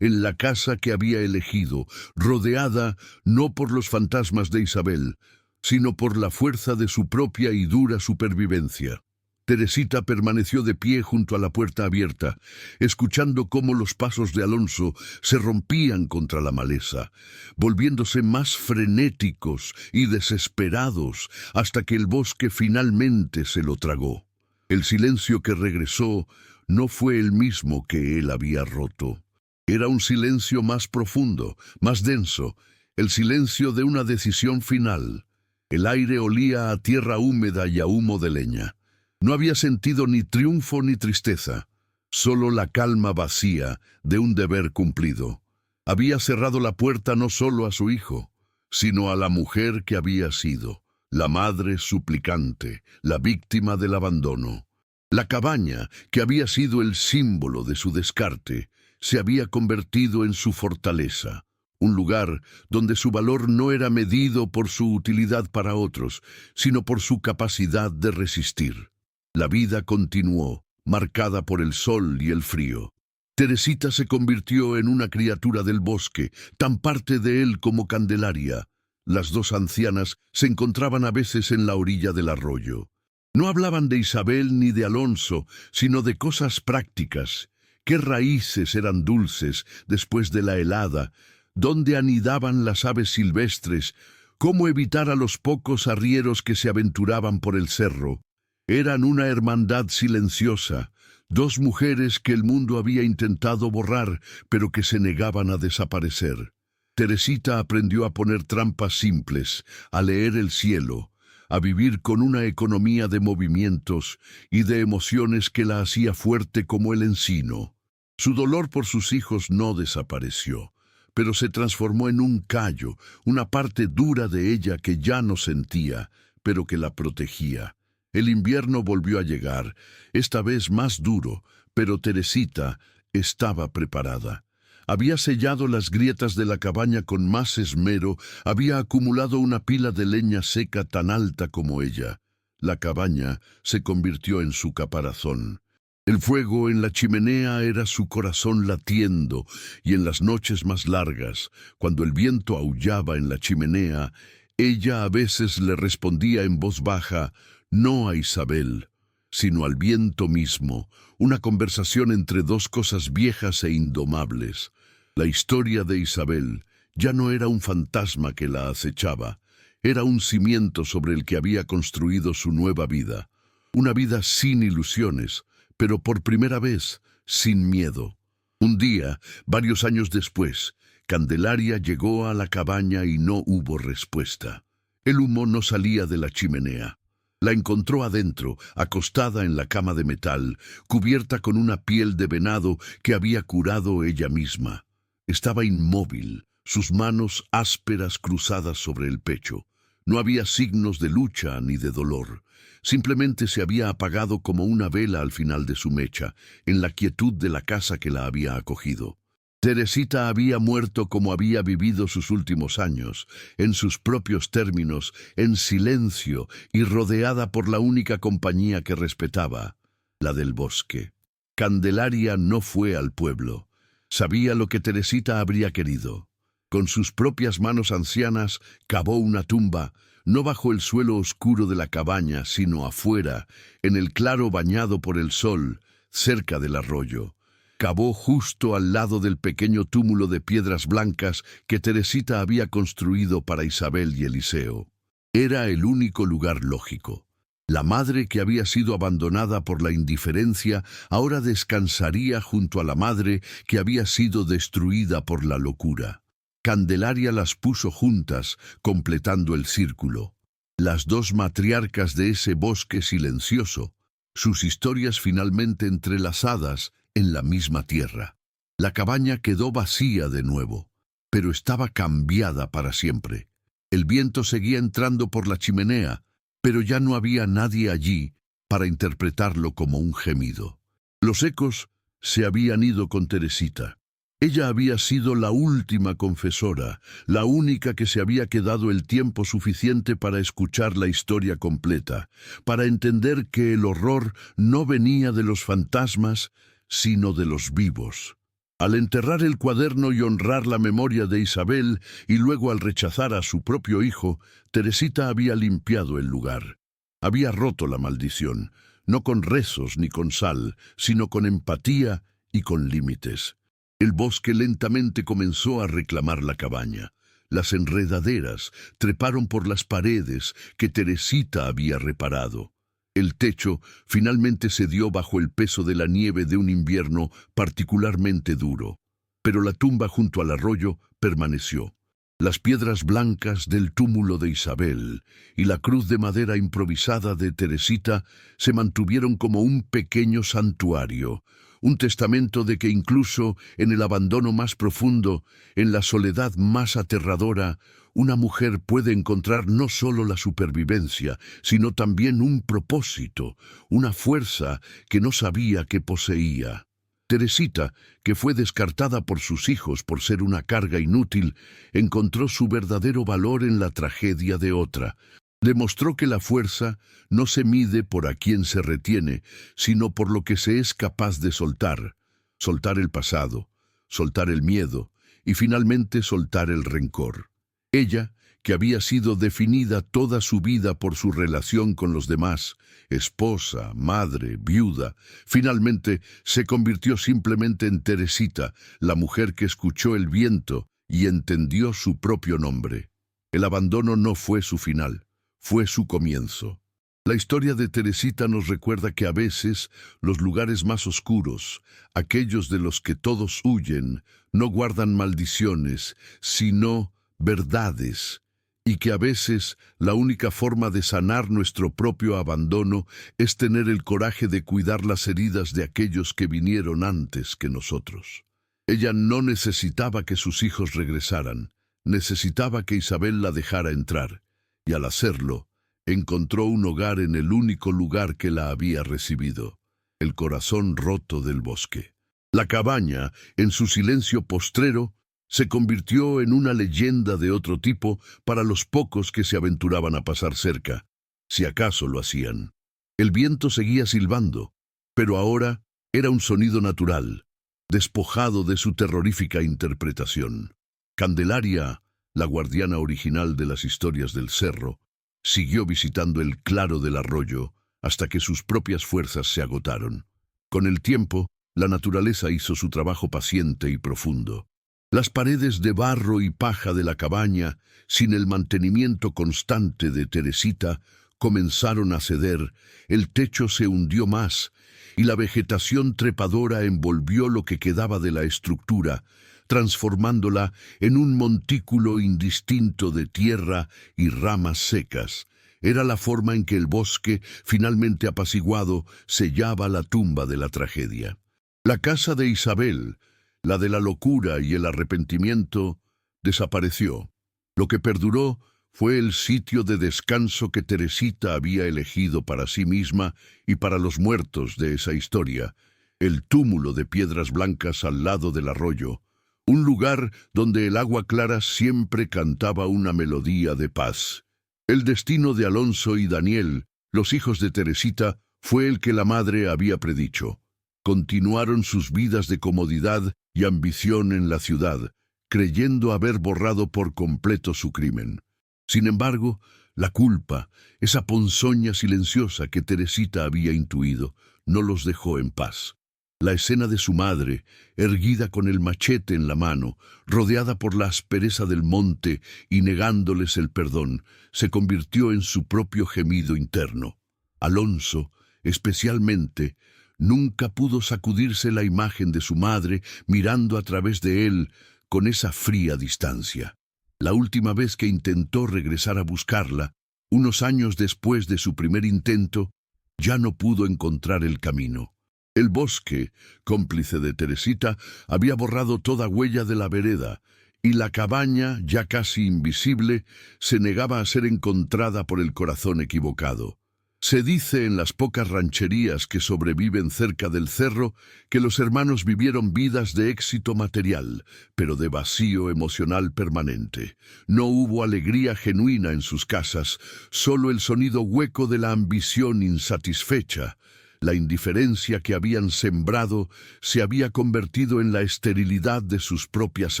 en la casa que había elegido, rodeada no por los fantasmas de Isabel, sino por la fuerza de su propia y dura supervivencia. Teresita permaneció de pie junto a la puerta abierta, escuchando cómo los pasos de Alonso se rompían contra la maleza, volviéndose más frenéticos y desesperados hasta que el bosque finalmente se lo tragó. El silencio que regresó no fue el mismo que él había roto. Era un silencio más profundo, más denso, el silencio de una decisión final. El aire olía a tierra húmeda y a humo de leña. No había sentido ni triunfo ni tristeza, solo la calma vacía de un deber cumplido. Había cerrado la puerta no solo a su hijo, sino a la mujer que había sido, la madre suplicante, la víctima del abandono. La cabaña, que había sido el símbolo de su descarte, se había convertido en su fortaleza. Un lugar donde su valor no era medido por su utilidad para otros, sino por su capacidad de resistir. La vida continuó, marcada por el sol y el frío. Teresita se convirtió en una criatura del bosque, tan parte de él como Candelaria. Las dos ancianas se encontraban a veces en la orilla del arroyo. No hablaban de Isabel ni de Alonso, sino de cosas prácticas. ¿Qué raíces eran dulces después de la helada? ¿Dónde anidaban las aves silvestres? ¿Cómo evitar a los pocos arrieros que se aventuraban por el cerro? Eran una hermandad silenciosa, dos mujeres que el mundo había intentado borrar, pero que se negaban a desaparecer. Teresita aprendió a poner trampas simples, a leer el cielo, a vivir con una economía de movimientos y de emociones que la hacía fuerte como el encino. Su dolor por sus hijos no desapareció, pero se transformó en un callo, una parte dura de ella que ya no sentía, pero que la protegía. El invierno volvió a llegar, esta vez más duro, pero Teresita estaba preparada. Había sellado las grietas de la cabaña con más esmero, había acumulado una pila de leña seca tan alta como ella. La cabaña se convirtió en su caparazón. El fuego en la chimenea era su corazón latiendo, y en las noches más largas, cuando el viento aullaba en la chimenea, ella a veces le respondía en voz baja, no a Isabel, sino al viento mismo, una conversación entre dos cosas viejas e indomables. La historia de Isabel ya no era un fantasma que la acechaba, era un cimiento sobre el que había construido su nueva vida, una vida sin ilusiones, pero por primera vez sin miedo. Un día, varios años después, Candelaria llegó a la cabaña y no hubo respuesta. El humo no salía de la chimenea. La encontró adentro, acostada en la cama de metal, cubierta con una piel de venado que había curado ella misma. Estaba inmóvil, sus manos ásperas cruzadas sobre el pecho. No había signos de lucha ni de dolor. Simplemente se había apagado como una vela al final de su mecha, en la quietud de la casa que la había acogido. Teresita había muerto como había vivido sus últimos años, en sus propios términos, en silencio y rodeada por la única compañía que respetaba, la del bosque. Candelaria no fue al pueblo. Sabía lo que Teresita habría querido. Con sus propias manos ancianas cavó una tumba, no bajo el suelo oscuro de la cabaña, sino afuera, en el claro bañado por el sol, cerca del arroyo. Cavó justo al lado del pequeño túmulo de piedras blancas que Teresita había construido para Isabel y Eliseo. Era el único lugar lógico. La madre que había sido abandonada por la indiferencia ahora descansaría junto a la madre que había sido destruida por la locura. Candelaria las puso juntas, completando el círculo. Las dos matriarcas de ese bosque silencioso, sus historias finalmente entrelazadas en la misma tierra. La cabaña quedó vacía de nuevo, pero estaba cambiada para siempre. El viento seguía entrando por la chimenea, pero ya no había nadie allí para interpretarlo como un gemido. Los ecos se habían ido con Teresita. Ella había sido la última confesora, la única que se había quedado el tiempo suficiente para escuchar la historia completa, para entender que el horror no venía de los fantasmas, sino de los vivos. Al enterrar el cuaderno y honrar la memoria de Isabel, y luego al rechazar a su propio hijo, Teresita había limpiado el lugar. Había roto la maldición, no con rezos ni con sal, sino con empatía y con límites. El bosque lentamente comenzó a reclamar la cabaña. Las enredaderas treparon por las paredes que Teresita había reparado. El techo finalmente cedió bajo el peso de la nieve de un invierno particularmente duro. Pero la tumba junto al arroyo permaneció. Las piedras blancas del túmulo de Isabel y la cruz de madera improvisada de Teresita se mantuvieron como un pequeño santuario, un testamento de que incluso en el abandono más profundo, en la soledad más aterradora, una mujer puede encontrar no solo la supervivencia, sino también un propósito, una fuerza que no sabía que poseía. Teresita, que fue descartada por sus hijos por ser una carga inútil, encontró su verdadero valor en la tragedia de otra. Demostró que la fuerza no se mide por a quién se retiene, sino por lo que se es capaz de soltar. Soltar el pasado, soltar el miedo y finalmente soltar el rencor. Ella, que había sido definida toda su vida por su relación con los demás, esposa, madre, viuda, finalmente se convirtió simplemente en Teresita, la mujer que escuchó el viento y entendió su propio nombre. El abandono no fue su final, fue su comienzo. La historia de Teresita nos recuerda que a veces los lugares más oscuros, aquellos de los que todos huyen, no guardan maldiciones, sino verdades, y que a veces la única forma de sanar nuestro propio abandono es tener el coraje de cuidar las heridas de aquellos que vinieron antes que nosotros. Ella no necesitaba que sus hijos regresaran, necesitaba que Isabel la dejara entrar, y al hacerlo, encontró un hogar en el único lugar que la había recibido, el corazón roto del bosque. La cabaña, en su silencio postrero, se convirtió en una leyenda de otro tipo para los pocos que se aventuraban a pasar cerca, si acaso lo hacían. El viento seguía silbando, pero ahora era un sonido natural, despojado de su terrorífica interpretación. Candelaria, la guardiana original de las historias del cerro, siguió visitando el claro del arroyo hasta que sus propias fuerzas se agotaron. Con el tiempo, la naturaleza hizo su trabajo paciente y profundo. Las paredes de barro y paja de la cabaña, sin el mantenimiento constante de Teresita, comenzaron a ceder, el techo se hundió más, y la vegetación trepadora envolvió lo que quedaba de la estructura, transformándola en un montículo indistinto de tierra y ramas secas. Era la forma en que el bosque, finalmente apaciguado, sellaba la tumba de la tragedia. La casa de Isabel, la de la locura y el arrepentimiento, desapareció. Lo que perduró fue el sitio de descanso que Teresita había elegido para sí misma y para los muertos de esa historia, el túmulo de piedras blancas al lado del arroyo, un lugar donde el agua clara siempre cantaba una melodía de paz. El destino de Alonso y Daniel, los hijos de Teresita, fue el que la madre había predicho. Continuaron sus vidas de comodidad y ambición en la ciudad, creyendo haber borrado por completo su crimen. Sin embargo, la culpa, esa ponzoña silenciosa que Teresita había intuido, no los dejó en paz. La escena de su madre, erguida con el machete en la mano, rodeada por la aspereza del monte y negándoles el perdón, se convirtió en su propio gemido interno. Alonso, especialmente, nunca pudo sacudirse la imagen de su madre mirando a través de él con esa fría distancia. La última vez que intentó regresar a buscarla, unos años después de su primer intento, ya no pudo encontrar el camino. El bosque, cómplice de Teresita, había borrado toda huella de la vereda, y la cabaña, ya casi invisible, se negaba a ser encontrada por el corazón equivocado. Se dice en las pocas rancherías que sobreviven cerca del cerro que los hermanos vivieron vidas de éxito material, pero de vacío emocional permanente. No hubo alegría genuina en sus casas, solo el sonido hueco de la ambición insatisfecha. La indiferencia que habían sembrado se había convertido en la esterilidad de sus propias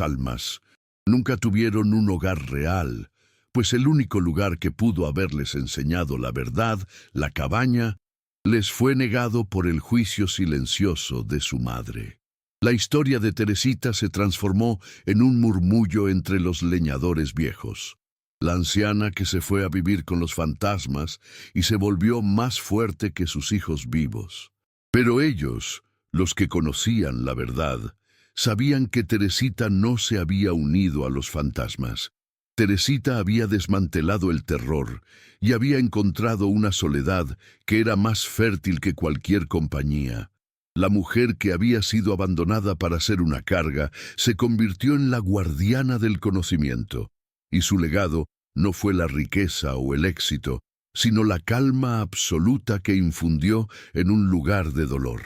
almas. Nunca tuvieron un hogar real, pues el único lugar que pudo haberles enseñado la verdad, la cabaña, les fue negado por el juicio silencioso de su madre. La historia de Teresita se transformó en un murmullo entre los leñadores viejos. La anciana que se fue a vivir con los fantasmas y se volvió más fuerte que sus hijos vivos. Pero ellos, los que conocían la verdad, sabían que Teresita no se había unido a los fantasmas. Teresita había desmantelado el terror y había encontrado una soledad que era más fértil que cualquier compañía. La mujer que había sido abandonada para ser una carga se convirtió en la guardiana del conocimiento, y su legado no fue la riqueza o el éxito, sino la calma absoluta que infundió en un lugar de dolor.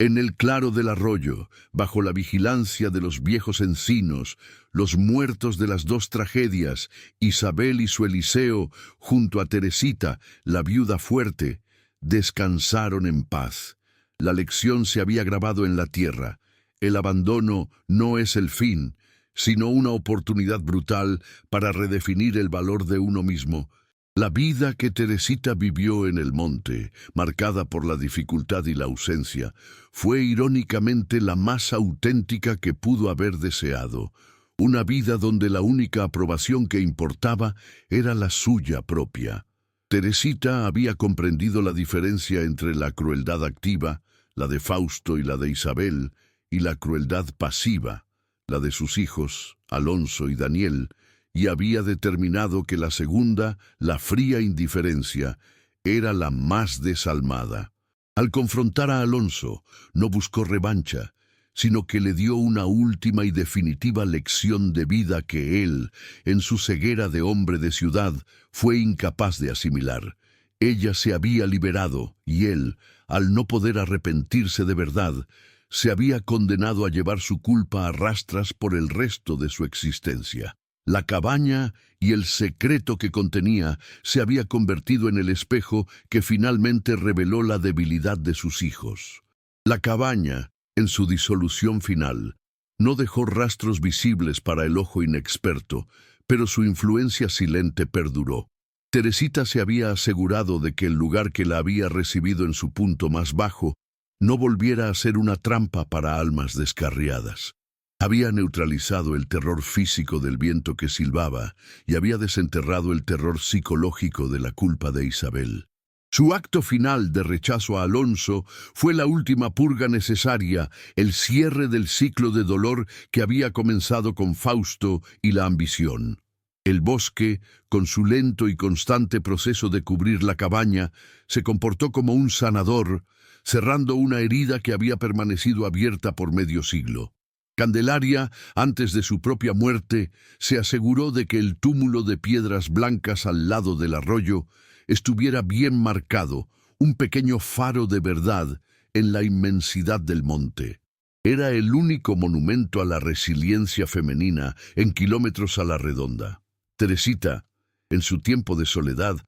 En el claro del arroyo, bajo la vigilancia de los viejos encinos, los muertos de las dos tragedias, Isabel y su Eliseo, junto a Teresita, la viuda fuerte, descansaron en paz. La lección se había grabado en la tierra. El abandono no es el fin, sino una oportunidad brutal para redefinir el valor de uno mismo. La vida que Teresita vivió en el monte, marcada por la dificultad y la ausencia, fue irónicamente la más auténtica que pudo haber deseado. Una vida donde la única aprobación que importaba era la suya propia. Teresita había comprendido la diferencia entre la crueldad activa, la de Fausto y la de Isabel, y la crueldad pasiva, la de sus hijos, Alonso y Daniel, y había determinado que la segunda, la fría indiferencia, era la más desalmada. Al confrontar a Alonso, no buscó revancha, sino que le dio una última y definitiva lección de vida que él, en su ceguera de hombre de ciudad, fue incapaz de asimilar. Ella se había liberado, y él, al no poder arrepentirse de verdad, se había condenado a llevar su culpa a rastras por el resto de su existencia. La cabaña y el secreto que contenía se había convertido en el espejo que finalmente reveló la debilidad de sus hijos. La cabaña, en su disolución final, no dejó rastros visibles para el ojo inexperto, pero su influencia silente perduró. Teresita se había asegurado de que el lugar que la había recibido en su punto más bajo no volviera a ser una trampa para almas descarriadas. Había neutralizado el terror físico del viento que silbaba y había desenterrado el terror psicológico de la culpa de Isabel. Su acto final de rechazo a Alonso fue la última purga necesaria, el cierre del ciclo de dolor que había comenzado con Fausto y la ambición. El bosque, con su lento y constante proceso de cubrir la cabaña, se comportó como un sanador, cerrando una herida que había permanecido abierta por medio siglo. Candelaria, antes de su propia muerte, se aseguró de que el túmulo de piedras blancas al lado del arroyo estuviera bien marcado, un pequeño faro de verdad en la inmensidad del monte. Era el único monumento a la resiliencia femenina en kilómetros a la redonda. Teresita, en su tiempo de soledad,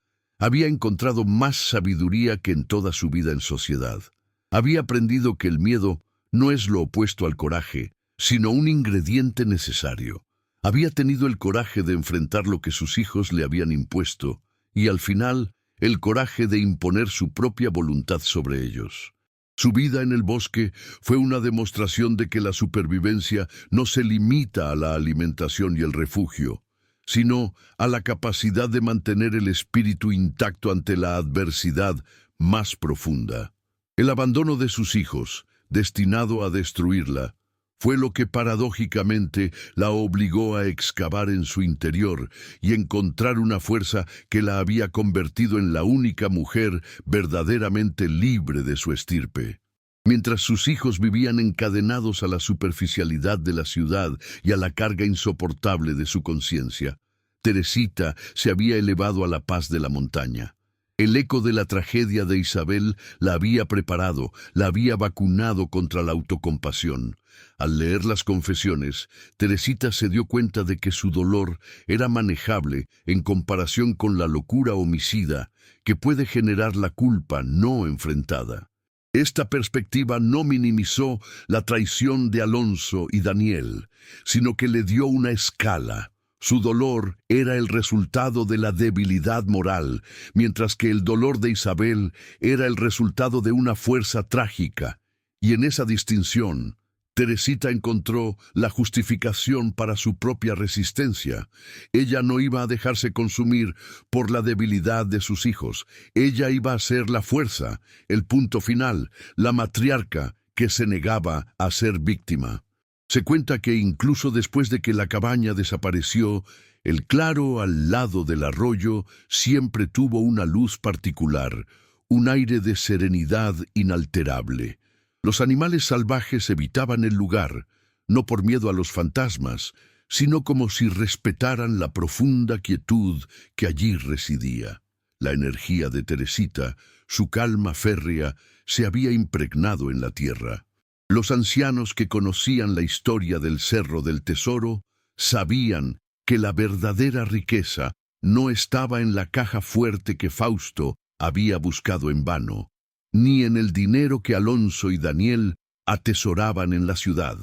había encontrado más sabiduría que en toda su vida en sociedad. Había aprendido que el miedo no es lo opuesto al coraje, sino un ingrediente necesario. Había tenido el coraje de enfrentar lo que sus hijos le habían impuesto, y al final, el coraje de imponer su propia voluntad sobre ellos. Su vida en el bosque fue una demostración de que la supervivencia no se limita a la alimentación y el refugio, sino a la capacidad de mantener el espíritu intacto ante la adversidad más profunda. El abandono de sus hijos, destinado a destruirla, fue lo que paradójicamente la obligó a excavar en su interior y encontrar una fuerza que la había convertido en la única mujer verdaderamente libre de su estirpe. Mientras sus hijos vivían encadenados a la superficialidad de la ciudad y a la carga insoportable de su conciencia, Teresita se había elevado a la paz de la montaña. El eco de la tragedia de Isabel la había preparado, la había vacunado contra la autocompasión. Al leer las confesiones, Teresita se dio cuenta de que su dolor era manejable en comparación con la locura homicida que puede generar la culpa no enfrentada. Esta perspectiva no minimizó la traición de Alonso y Daniel, sino que le dio una escala. Su dolor era el resultado de la debilidad moral, mientras que el dolor de Isabel era el resultado de una fuerza trágica. Y en esa distinción, Teresita encontró la justificación para su propia resistencia. Ella no iba a dejarse consumir por la debilidad de sus hijos. Ella iba a ser la fuerza, el punto final, la matriarca que se negaba a ser víctima. Se cuenta que incluso después de que la cabaña desapareció, el claro al lado del arroyo siempre tuvo una luz particular, un aire de serenidad inalterable. Los animales salvajes evitaban el lugar, no por miedo a los fantasmas, sino como si respetaran la profunda quietud que allí residía. La energía de Teresita, su calma férrea, se había impregnado en la tierra. Los ancianos que conocían la historia del Cerro del Tesoro sabían que la verdadera riqueza no estaba en la caja fuerte que Fausto había buscado en vano, ni en el dinero que Alonso y Daniel atesoraban en la ciudad,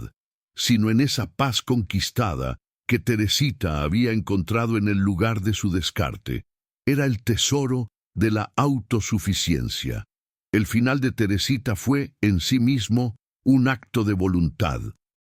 sino en esa paz conquistada que Teresita había encontrado en el lugar de su descarte. Era el tesoro de la autosuficiencia. El final de Teresita fue, en sí mismo, un acto de voluntad.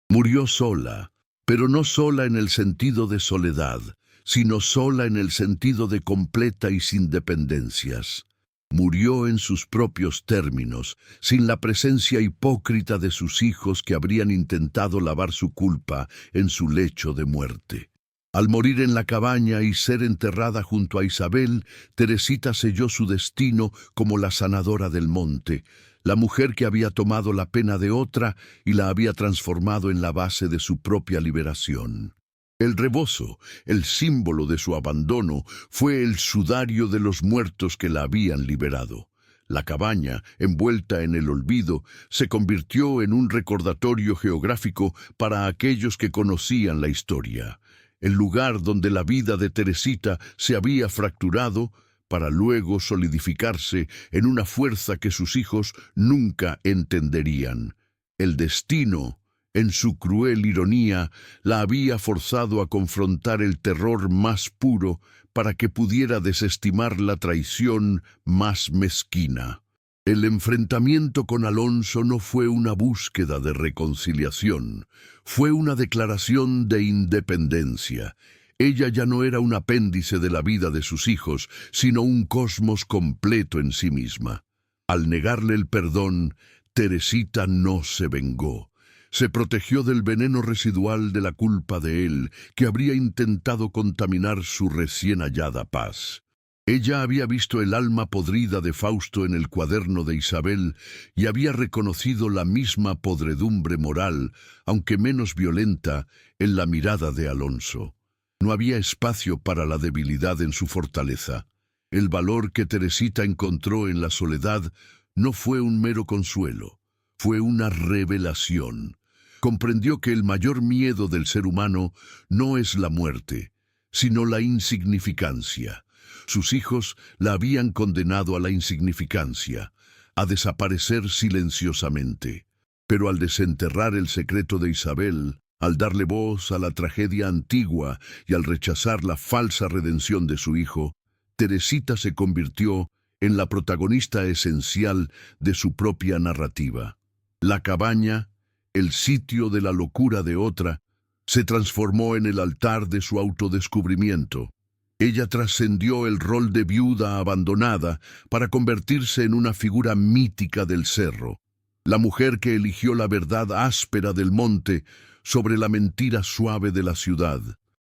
Murió sola, pero no sola en el sentido de soledad, sino sola en el sentido de completa y sin dependencias. Murió en sus propios términos, sin la presencia hipócrita de sus hijos que habrían intentado lavar su culpa en su lecho de muerte. Al morir en la cabaña y ser enterrada junto a Isabel, Teresita selló su destino como la sanadora del monte, la mujer que había tomado la pena de otra y la había transformado en la base de su propia liberación. El rebozo, el símbolo de su abandono, fue el sudario de los muertos que la habían liberado. La cabaña, envuelta en el olvido, se convirtió en un recordatorio geográfico para aquellos que conocían la historia. El lugar donde la vida de Teresita se había fracturado, para luego solidificarse en una fuerza que sus hijos nunca entenderían. El destino, en su cruel ironía, la había forzado a confrontar el terror más puro para que pudiera desestimar la traición más mezquina. El enfrentamiento con Alonso no fue una búsqueda de reconciliación, fue una declaración de independencia. Ella ya no era un apéndice de la vida de sus hijos, sino un cosmos completo en sí misma. Al negarle el perdón, Teresita no se vengó. Se protegió del veneno residual de la culpa de él, que habría intentado contaminar su recién hallada paz. Ella había visto el alma podrida de Fausto en el cuaderno de Isabel y había reconocido la misma podredumbre moral, aunque menos violenta, en la mirada de Alonso. No había espacio para la debilidad en su fortaleza. El valor que Teresita encontró en la soledad no fue un mero consuelo, fue una revelación. Comprendió que el mayor miedo del ser humano no es la muerte, sino la insignificancia. Sus hijos la habían condenado a la insignificancia, a desaparecer silenciosamente. Pero al desenterrar el secreto de Isabel, al darle voz a la tragedia antigua y al rechazar la falsa redención de su hijo, Teresita se convirtió en la protagonista esencial de su propia narrativa. La cabaña, el sitio de la locura de otra, se transformó en el altar de su autodescubrimiento. Ella trascendió el rol de viuda abandonada para convertirse en una figura mítica del cerro, la mujer que eligió la verdad áspera del monte sobre la mentira suave de la ciudad.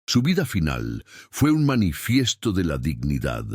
Su vida final fue un manifiesto de la dignidad.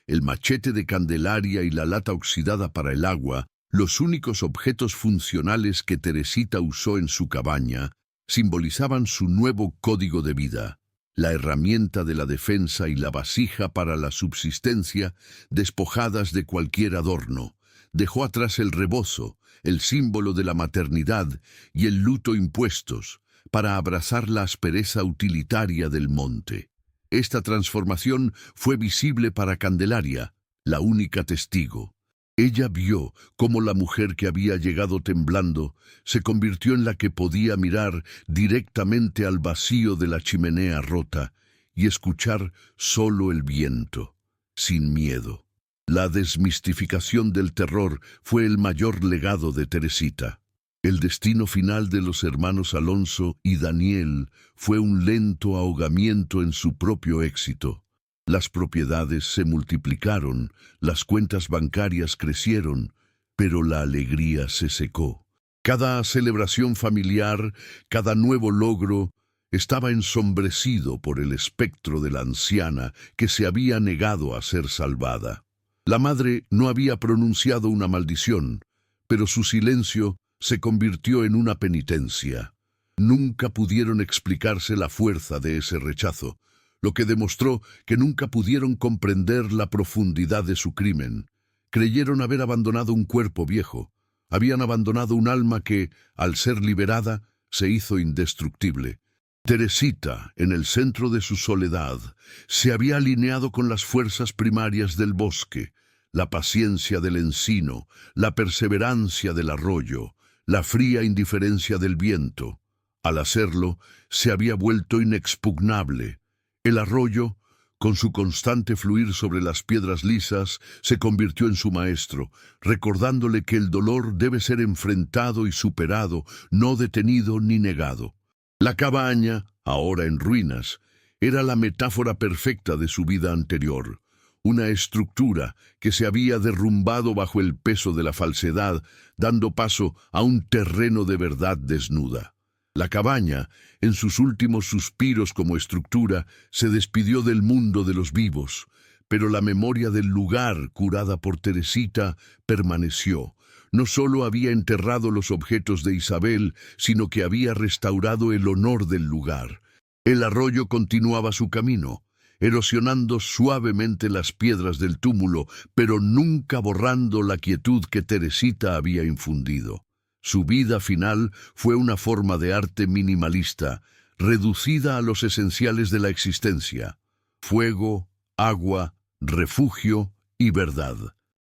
El machete de Candelaria y la lata oxidada para el agua Los únicos objetos funcionales que Teresita usó en su cabaña simbolizaban su nuevo código de vida: la herramienta de la defensa y la vasija para la subsistencia, despojadas de cualquier adorno. Dejó atrás el rebozo, el símbolo de la maternidad, y el luto impuestos, para abrazar la aspereza utilitaria del monte. Esta transformación fue visible para Candelaria, la única testigo. Ella vio cómo la mujer que había llegado temblando se convirtió en la que podía mirar directamente al vacío de la chimenea rota y escuchar solo el viento, sin miedo. La desmistificación del terror fue el mayor legado de Teresita. El destino final de los hermanos Alonso y Daniel fue un lento ahogamiento en su propio éxito. Las propiedades se multiplicaron, las cuentas bancarias crecieron, pero la alegría se secó. Cada celebración familiar, cada nuevo logro, estaba ensombrecido por el espectro de la anciana que se había negado a ser salvada. La madre no había pronunciado una maldición, pero su silencio se convirtió en una penitencia. Nunca pudieron explicarse la fuerza de ese rechazo, lo que demostró que nunca pudieron comprender la profundidad de su crimen. Creyeron haber abandonado un cuerpo viejo, habían abandonado un alma que, al ser liberada, se hizo indestructible. Teresita, en el centro de su soledad, se había alineado con las fuerzas primarias del bosque, la paciencia del encino, la perseverancia del arroyo, la fría indiferencia del viento. Al hacerlo, se había vuelto inexpugnable. El arroyo, con su constante fluir sobre las piedras lisas, se convirtió en su maestro, recordándole que el dolor debe ser enfrentado y superado, no detenido ni negado. La cabaña, ahora en ruinas, era la metáfora perfecta de su vida anterior, una estructura que se había derrumbado bajo el peso de la falsedad, dando paso a un terreno de verdad desnuda. La cabaña, en sus últimos suspiros como estructura, se despidió del mundo de los vivos, pero la memoria del lugar, curada por Teresita, permaneció. No solo había enterrado los objetos de Isabel, sino que había restaurado el honor del lugar. El arroyo continuaba su camino, erosionando suavemente las piedras del túmulo, pero nunca borrando la quietud que Teresita había infundido. Su vida final fue una forma de arte minimalista, reducida a los esenciales de la existencia: fuego, agua, refugio y verdad.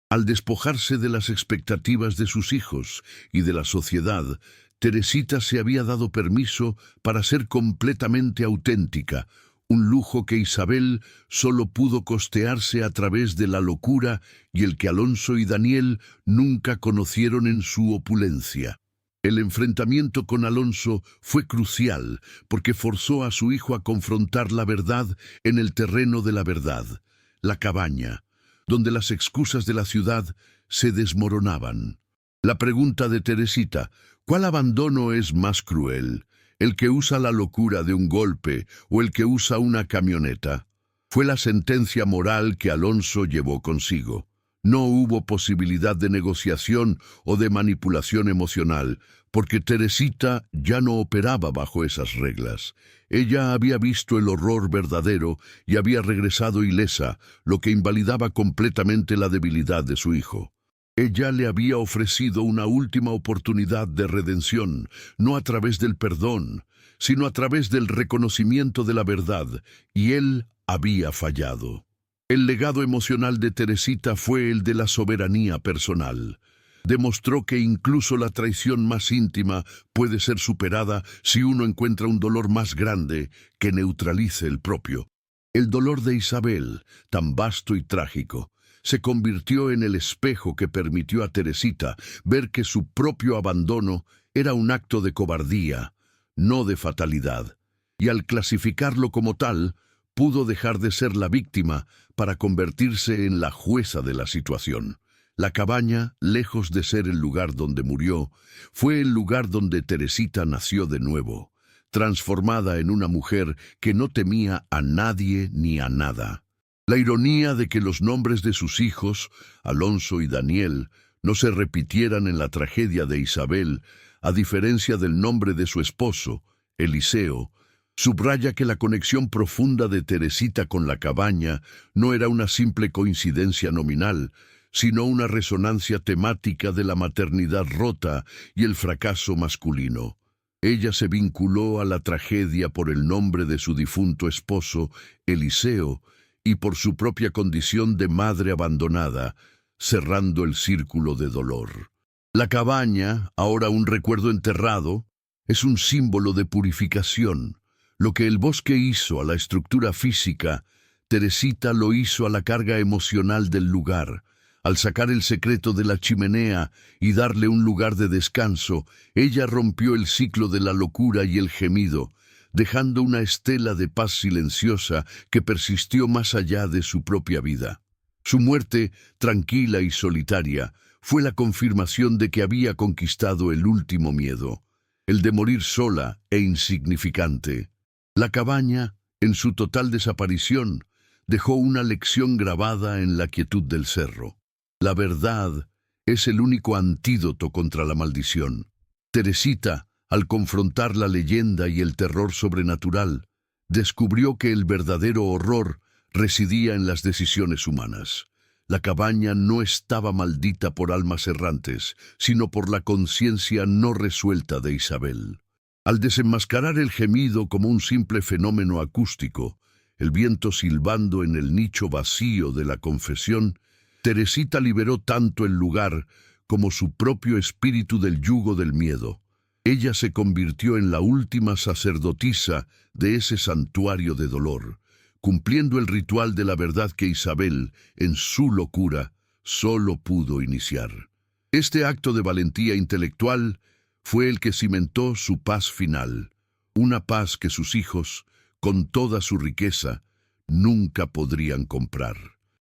Al despojarse de las expectativas de sus hijos y de la sociedad, Teresita se había dado permiso para ser completamente auténtica, un lujo que Isabel solo pudo costearse a través de la locura y el que Alonso y Daniel nunca conocieron en su opulencia. El enfrentamiento con Alonso fue crucial porque forzó a su hijo a confrontar la verdad en el terreno de la verdad, la cabaña, donde las excusas de la ciudad se desmoronaban. La pregunta de Teresita: ¿cuál abandono es más cruel? ¿El que usa la locura de un golpe o el que usa una camioneta? Fue la sentencia moral que Alonso llevó consigo. No hubo posibilidad de negociación o de manipulación emocional, porque Teresita ya no operaba bajo esas reglas. Ella había visto el horror verdadero y había regresado ilesa, lo que invalidaba completamente la debilidad de su hijo. Ella le había ofrecido una última oportunidad de redención, no a través del perdón, sino a través del reconocimiento de la verdad, y él había fallado. El legado emocional de Teresita fue el de la soberanía personal. Demostró que incluso la traición más íntima puede ser superada si uno encuentra un dolor más grande que neutralice el propio. El dolor de Isabel, tan vasto y trágico, se convirtió en el espejo que permitió a Teresita ver que su propio abandono era un acto de cobardía, no de fatalidad, y al clasificarlo como tal, pudo dejar de ser la víctima para convertirse en la jueza de la situación. La cabaña, lejos de ser el lugar donde murió, fue el lugar donde Teresita nació de nuevo, transformada en una mujer que no temía a nadie ni a nada. La ironía de que los nombres de sus hijos, Alonso y Daniel, no se repitieran en la tragedia de Isabel, a diferencia del nombre de su esposo, Eliseo, subraya que la conexión profunda de Teresita con la cabaña no era una simple coincidencia nominal, sino una resonancia temática de la maternidad rota y el fracaso masculino. Ella se vinculó a la tragedia por el nombre de su difunto esposo, Eliseo, y por su propia condición de madre abandonada, cerrando el círculo de dolor. La cabaña, ahora un recuerdo enterrado, es un símbolo de purificación. Lo que el bosque hizo a la estructura física, Teresita lo hizo a la carga emocional del lugar. Al sacar el secreto de la chimenea y darle un lugar de descanso, ella rompió el ciclo de la locura y el gemido, dejando una estela de paz silenciosa que persistió más allá de su propia vida. Su muerte, tranquila y solitaria, fue la confirmación de que había conquistado el último miedo, el de morir sola e insignificante. La cabaña, en su total desaparición, dejó una lección grabada en la quietud del cerro. La verdad es el único antídoto contra la maldición. Teresita, al confrontar la leyenda y el terror sobrenatural, descubrió que el verdadero horror residía en las decisiones humanas. La cabaña no estaba maldita por almas errantes, sino por la conciencia no resuelta de Isabel. Al desenmascarar el gemido como un simple fenómeno acústico, el viento silbando en el nicho vacío de la confesión, Teresita liberó tanto el lugar como su propio espíritu del yugo del miedo. Ella se convirtió en la última sacerdotisa de ese santuario de dolor, cumpliendo el ritual de la verdad que Isabel, en su locura, solo pudo iniciar. Este acto de valentía intelectual fue el que cimentó su paz final, una paz que sus hijos, con toda su riqueza, nunca podrían comprar.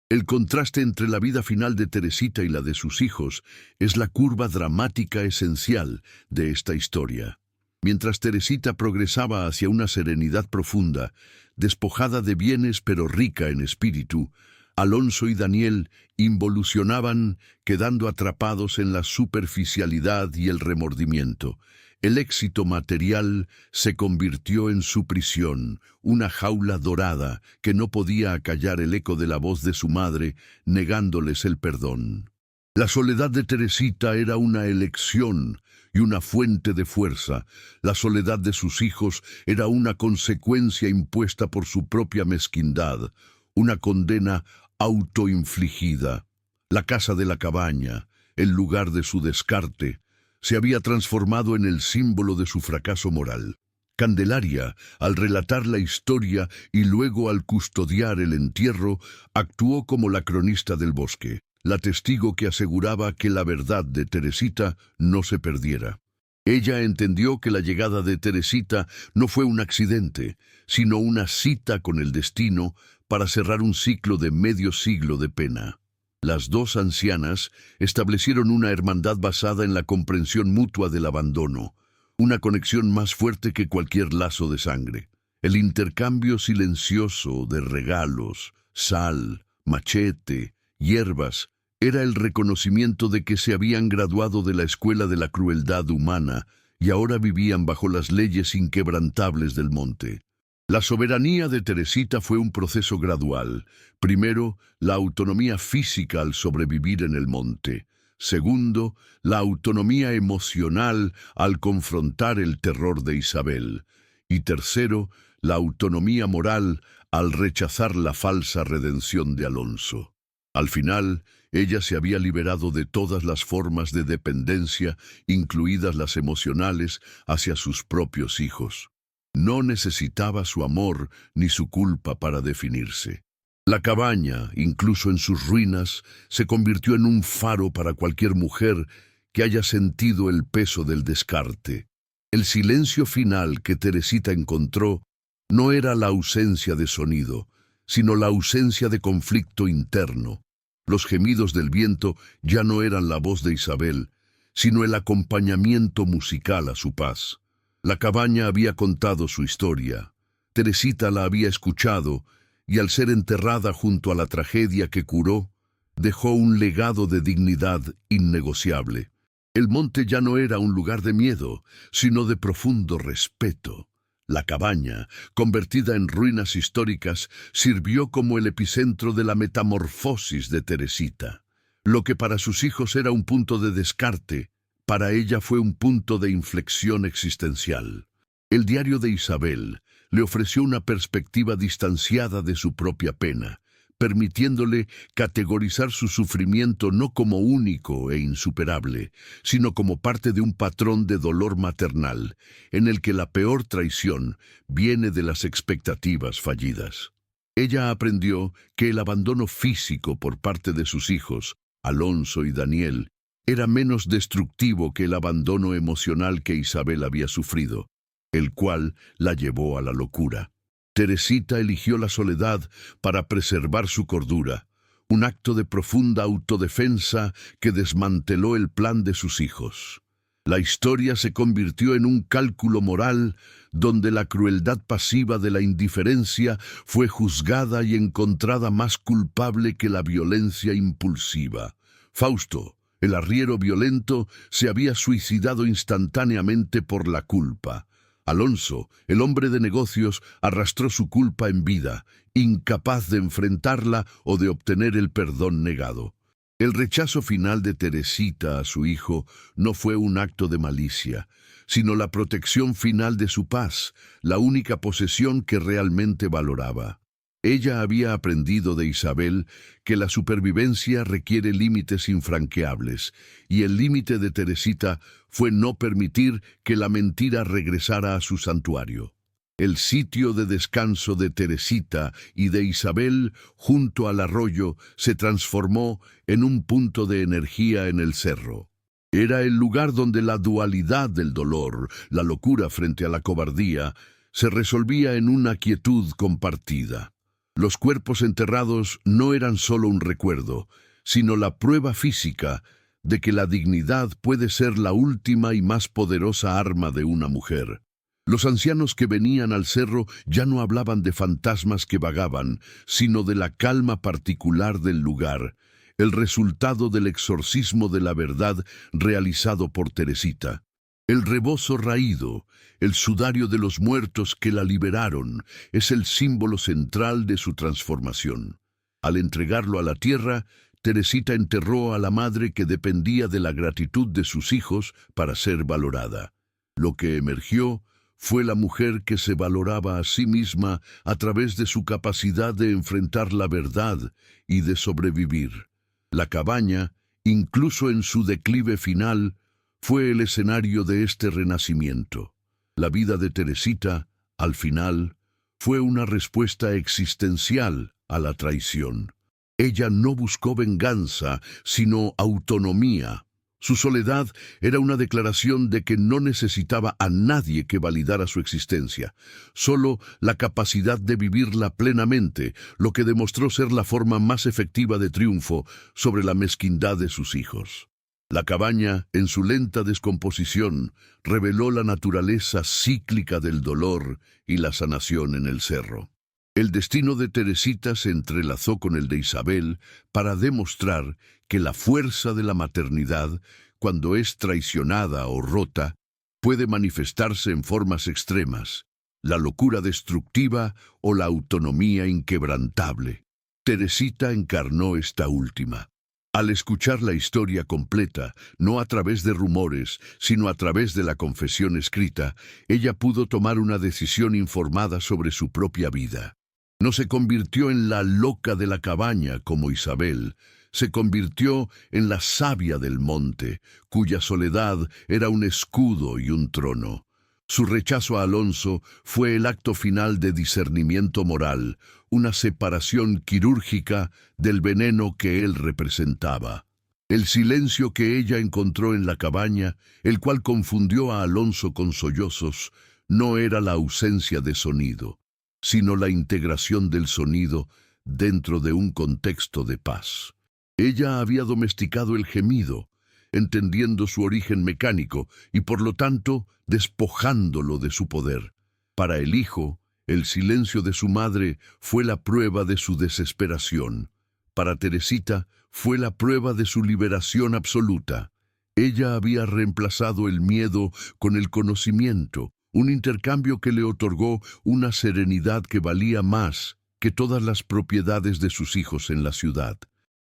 El contraste entre la vida final de Teresita y la de sus hijos es la curva dramática esencial de esta historia. Mientras Teresita progresaba hacia una serenidad profunda, despojada de bienes pero rica en espíritu, Alonso y Daniel involucionaban, quedando atrapados en la superficialidad y el remordimiento. El éxito material se convirtió en su prisión, una jaula dorada que no podía acallar el eco de la voz de su madre, negándoles el perdón. La soledad de Teresita era una elección y una fuente de fuerza. La soledad de sus hijos era una consecuencia impuesta por su propia mezquindad, una condena autoinfligida. La casa de la cabaña, el lugar de su descarte, se había transformado en el símbolo de su fracaso moral. Candelaria, al relatar la historia y luego al custodiar el entierro, actuó como la cronista del bosque, la testigo que aseguraba que la verdad de Teresita no se perdiera. Ella entendió que la llegada de Teresita no fue un accidente, sino una cita con el destino para cerrar un ciclo de medio siglo de pena. Las dos ancianas establecieron una hermandad basada en la comprensión mutua del abandono, una conexión más fuerte que cualquier lazo de sangre. El intercambio silencioso de regalos, sal, machete, hierbas, era el reconocimiento de que se habían graduado de la escuela de la crueldad humana y ahora vivían bajo las leyes inquebrantables del monte. La soberanía de Teresita fue un proceso gradual. Primero, la autonomía física al sobrevivir en el monte. Segundo, la autonomía emocional al confrontar el terror de Isabel. Y tercero, la autonomía moral al rechazar la falsa redención de Alonso. Al final, ella se había liberado de todas las formas de dependencia, incluidas las emocionales, hacia sus propios hijos. No necesitaba su amor ni su culpa para definirse. La cabaña, incluso en sus ruinas, se convirtió en un faro para cualquier mujer que haya sentido el peso del descarte. El silencio final que Teresita encontró no era la ausencia de sonido, sino la ausencia de conflicto interno. Los gemidos del viento ya no eran la voz de Isabel, sino el acompañamiento musical a su paz. La cabaña había contado su historia. Teresita la había escuchado, y al ser enterrada junto a la tragedia que curó, dejó un legado de dignidad innegociable. El monte ya no era un lugar de miedo, sino de profundo respeto. La cabaña, convertida en ruinas históricas, sirvió como el epicentro de la metamorfosis de Teresita. Lo que para sus hijos era un punto de descarte, para ella fue un punto de inflexión existencial. El diario de Isabel le ofreció una perspectiva distanciada de su propia pena, permitiéndole categorizar su sufrimiento no como único e insuperable, sino como parte de un patrón de dolor maternal, en el que la peor traición viene de las expectativas fallidas. Ella aprendió que el abandono físico por parte de sus hijos, Alonso y Daniel, era menos destructivo que el abandono emocional que Isabel había sufrido, el cual la llevó a la locura. Teresita eligió la soledad para preservar su cordura, un acto de profunda autodefensa que desmanteló el plan de sus hijos. La historia se convirtió en un cálculo moral donde la crueldad pasiva de la indiferencia fue juzgada y encontrada más culpable que la violencia impulsiva. Fausto, el arriero violento, se había suicidado instantáneamente por la culpa. Alonso, el hombre de negocios, arrastró su culpa en vida, incapaz de enfrentarla o de obtener el perdón negado. El rechazo final de Teresita a su hijo no fue un acto de malicia, sino la protección final de su paz, la única posesión que realmente valoraba. Ella había aprendido de Isabel que la supervivencia requiere límites infranqueables, y el límite de Teresita fue no permitir que la mentira regresara a su santuario. El sitio de descanso de Teresita y de Isabel junto al arroyo se transformó en un punto de energía en el cerro. Era el lugar donde la dualidad del dolor, la locura frente a la cobardía, se resolvía en una quietud compartida. Los cuerpos enterrados no eran solo un recuerdo, sino la prueba física de que la dignidad puede ser la última y más poderosa arma de una mujer. Los ancianos que venían al cerro ya no hablaban de fantasmas que vagaban, sino de la calma particular del lugar, el resultado del exorcismo de la verdad realizado por Teresita. El rebozo raído, el sudario de los muertos que la liberaron, es el símbolo central de su transformación. Al entregarlo a la tierra, Teresita enterró a la madre que dependía de la gratitud de sus hijos para ser valorada. Lo que emergió fue la mujer que se valoraba a sí misma a través de su capacidad de enfrentar la verdad y de sobrevivir. La cabaña, incluso en su declive final, fue el escenario de este renacimiento. La vida de Teresita, al final, fue una respuesta existencial a la traición. Ella no buscó venganza, sino autonomía. Su soledad era una declaración de que no necesitaba a nadie que validara su existencia, solo la capacidad de vivirla plenamente, lo que demostró ser la forma más efectiva de triunfo sobre la mezquindad de sus hijos. La cabaña, en su lenta descomposición, reveló la naturaleza cíclica del dolor y la sanación en el cerro. El destino de Teresita se entrelazó con el de Isabel para demostrar que la fuerza de la maternidad, cuando es traicionada o rota, puede manifestarse en formas extremas, la locura destructiva o la autonomía inquebrantable. Teresita encarnó esta última. Al escuchar la historia completa, no a través de rumores, sino a través de la confesión escrita, ella pudo tomar una decisión informada sobre su propia vida. No se convirtió en la loca de la cabaña como Isabel, se convirtió en la sabia del monte, cuya soledad era un escudo y un trono. Su rechazo a Alonso fue el acto final de discernimiento moral, una separación quirúrgica del veneno que él representaba. El silencio que ella encontró en la cabaña, el cual confundió a Alonso con sollozos, no era la ausencia de sonido, sino la integración del sonido dentro de un contexto de paz. Ella había domesticado el gemido, entendiendo su origen mecánico y por lo tanto despojándolo de su poder. Para el hijo, el silencio de su madre fue la prueba de su desesperación. Para Teresita fue la prueba de su liberación absoluta. Ella había reemplazado el miedo con el conocimiento, un intercambio que le otorgó una serenidad que valía más que todas las propiedades de sus hijos en la ciudad.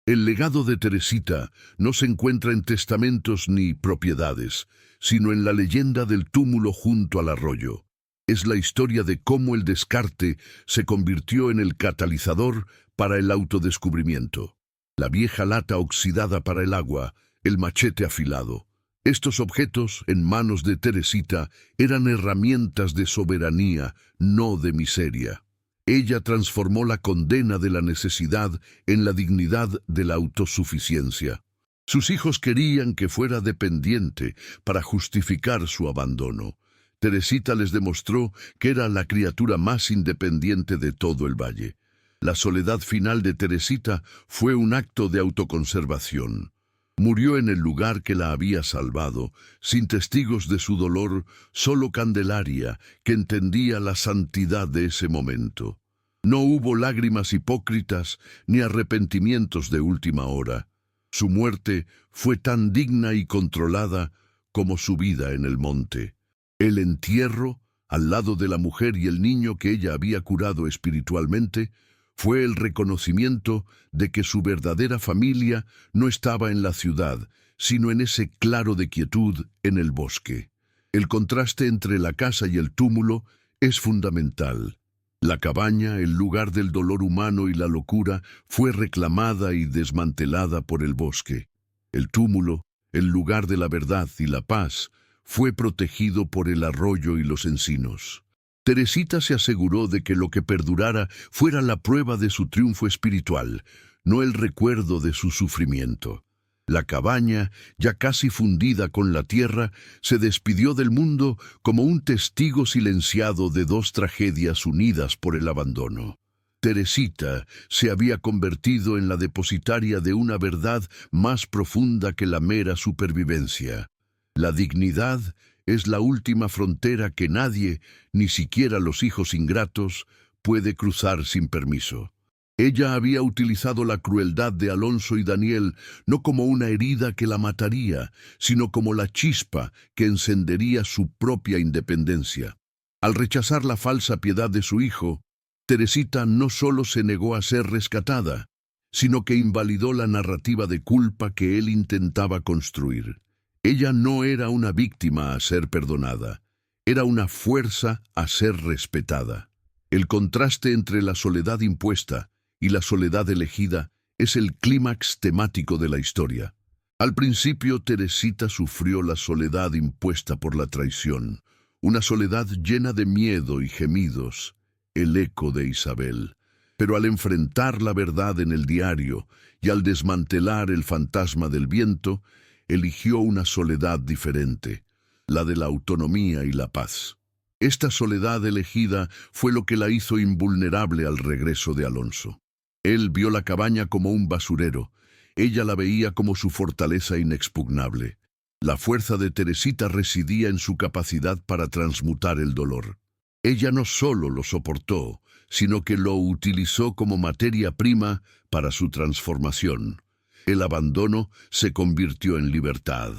El legado de Teresita no se encuentra en testamentos ni propiedades, sino en la leyenda del túmulo junto al arroyo. Es la historia de cómo el descarte se convirtió en el catalizador para el autodescubrimiento. La vieja lata oxidada para el agua, el machete afilado. Estos objetos, en manos de Teresita, eran herramientas de soberanía, no de miseria. Ella transformó la condena de la necesidad en la dignidad de la autosuficiencia. Sus hijos querían que fuera dependiente para justificar su abandono. Teresita les demostró que era la criatura más independiente de todo el valle. La soledad final de Teresita fue un acto de autoconservación. Murió en el lugar que la había salvado, sin testigos de su dolor, solo Candelaria, que entendía la santidad de ese momento. No hubo lágrimas hipócritas ni arrepentimientos de última hora. Su muerte fue tan digna y controlada como su vida en el monte. El entierro, al lado de la mujer y el niño que ella había curado espiritualmente, fue el reconocimiento de que su verdadera familia no estaba en la ciudad, sino en ese claro de quietud en el bosque. El contraste entre la casa y el túmulo es fundamental. La cabaña, el lugar del dolor humano y la locura, fue reclamada y desmantelada por el bosque. El túmulo, el lugar de la verdad y la paz, fue protegido por el arroyo y los encinos. Teresita se aseguró de que lo que perdurara fuera la prueba de su triunfo espiritual, no el recuerdo de su sufrimiento. La cabaña, ya casi fundida con la tierra, se despidió del mundo como un testigo silenciado de dos tragedias unidas por el abandono. Teresita se había convertido en la depositaria de una verdad más profunda que la mera supervivencia. La dignidad es la última frontera que nadie, ni siquiera los hijos ingratos, puede cruzar sin permiso. Ella había utilizado la crueldad de Alonso y Daniel no como una herida que la mataría, sino como la chispa que encendería su propia independencia. Al rechazar la falsa piedad de su hijo, Teresita no solo se negó a ser rescatada, sino que invalidó la narrativa de culpa que él intentaba construir. Ella no era una víctima a ser perdonada, era una fuerza a ser respetada. El contraste entre la soledad impuesta y la soledad elegida es el clímax temático de la historia. Al principio, Teresita sufrió la soledad impuesta por la traición, una soledad llena de miedo y gemidos, el eco de Isabel. Pero al enfrentar la verdad en el diario y al desmantelar el fantasma del viento, eligió una soledad diferente, la de la autonomía y la paz. Esta soledad elegida fue lo que la hizo invulnerable al regreso de Alonso. Él vio la cabaña como un basurero, ella la veía como su fortaleza inexpugnable. La fuerza de Teresita residía en su capacidad para transmutar el dolor. Ella no solo lo soportó, sino que lo utilizó como materia prima para su transformación. El abandono se convirtió en libertad.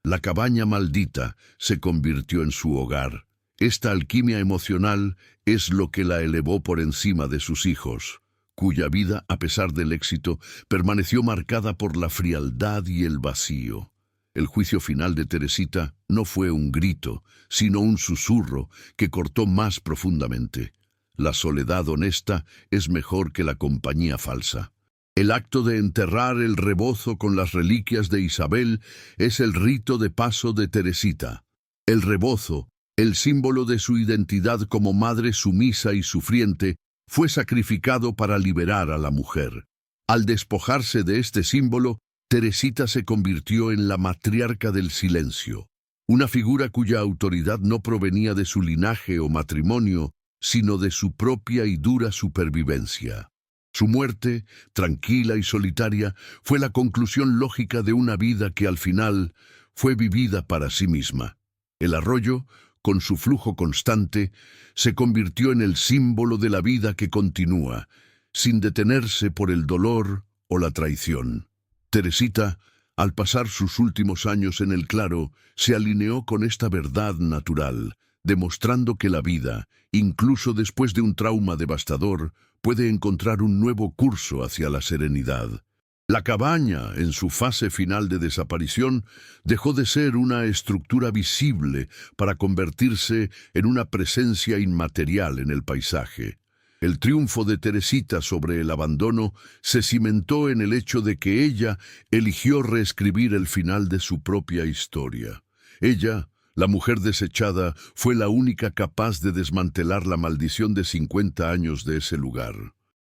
La cabaña maldita se convirtió en su hogar. Esta alquimia emocional es lo que la elevó por encima de sus hijos, cuya vida, a pesar del éxito, permaneció marcada por la frialdad y el vacío. El juicio final de Teresita no fue un grito, sino un susurro que cortó más profundamente. La soledad honesta es mejor que la compañía falsa. El acto de enterrar el rebozo con las reliquias de Isabel es el rito de paso de Teresita. El rebozo, el símbolo de su identidad como madre sumisa y sufriente, fue sacrificado para liberar a la mujer. Al despojarse de este símbolo, Teresita se convirtió en la matriarca del silencio, una figura cuya autoridad no provenía de su linaje o matrimonio, sino de su propia y dura supervivencia. Su muerte, tranquila y solitaria, fue la conclusión lógica de una vida que al final fue vivida para sí misma. El arroyo, con su flujo constante, se convirtió en el símbolo de la vida que continúa, sin detenerse por el dolor o la traición. Teresita, al pasar sus últimos años en el claro, se alineó con esta verdad natural, demostrando que la vida, incluso después de un trauma devastador, puede encontrar un nuevo curso hacia la serenidad. La cabaña, en su fase final de desaparición, dejó de ser una estructura visible para convertirse en una presencia inmaterial en el paisaje. El triunfo de Teresita sobre el abandono se cimentó en el hecho de que ella eligió reescribir el final de su propia historia. Ella, la mujer desechada, fue la única capaz de desmantelar la maldición de 50 años de ese lugar.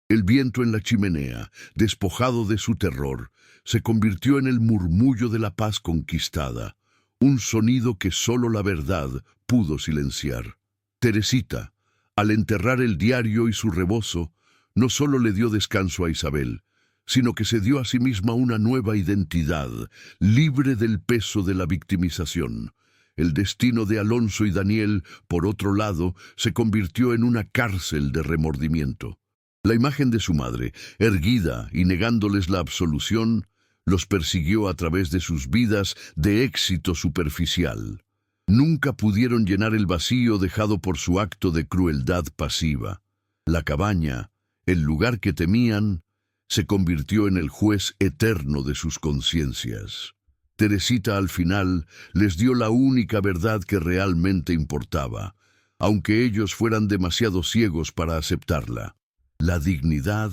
El viento en la chimenea, despojado de su terror, se convirtió en el murmullo de la paz conquistada, un sonido que solo la verdad pudo silenciar. Teresita, al enterrar el diario y su rebozo, no solo le dio descanso a Isabel, sino que se dio a sí misma una nueva identidad, libre del peso de la victimización. El destino de Alonso y Daniel, por otro lado, se convirtió en una cárcel de remordimiento. La imagen de su madre, erguida y negándoles la absolución, los persiguió a través de sus vidas de éxito superficial. Nunca pudieron llenar el vacío dejado por su acto de crueldad pasiva. La cabaña, el lugar que temían, se convirtió en el juez eterno de sus conciencias. Teresita al final les dio la única verdad que realmente importaba, aunque ellos fueran demasiado ciegos para aceptarla. La dignidad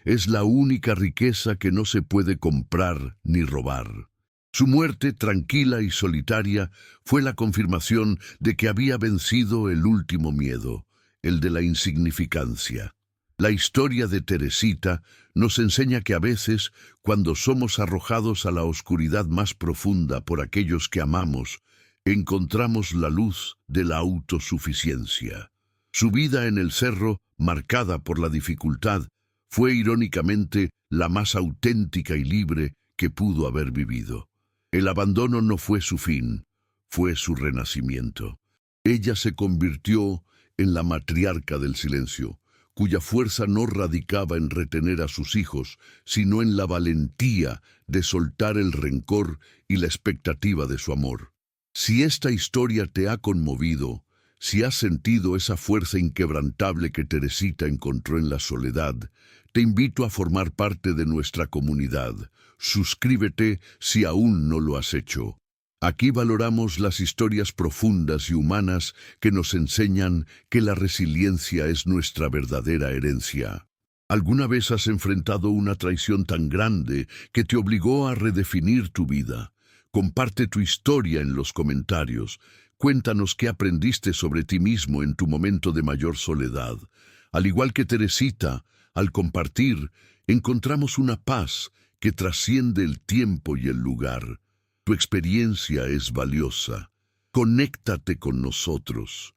es la única riqueza que no se puede comprar ni robar. Su muerte, tranquila y solitaria, fue la confirmación de que había vencido el último miedo, el de la insignificancia. La historia de Teresita nos enseña que a veces, cuando somos arrojados a la oscuridad más profunda por aquellos que amamos, encontramos la luz de la autosuficiencia. Su vida en el cerro, marcada por la dificultad, fue irónicamente la más auténtica y libre que pudo haber vivido. El abandono no fue su fin, fue su renacimiento. Ella se convirtió en la matriarca del silencio, cuya fuerza no radicaba en retener a sus hijos, sino en la valentía de soltar el rencor y la expectativa de su amor. Si esta historia te ha conmovido, si has sentido esa fuerza inquebrantable que Teresita encontró en la soledad, te invito a formar parte de nuestra comunidad. Suscríbete si aún no lo has hecho. Aquí valoramos las historias profundas y humanas que nos enseñan que la resiliencia es nuestra verdadera herencia. ¿Alguna vez has enfrentado una traición tan grande que te obligó a redefinir tu vida? Comparte tu historia en los comentarios. Cuéntanos qué aprendiste sobre ti mismo en tu momento de mayor soledad. Al igual que Teresita, al compartir, encontramos una paz que trasciende el tiempo y el lugar. Tu experiencia es valiosa. Conéctate con nosotros.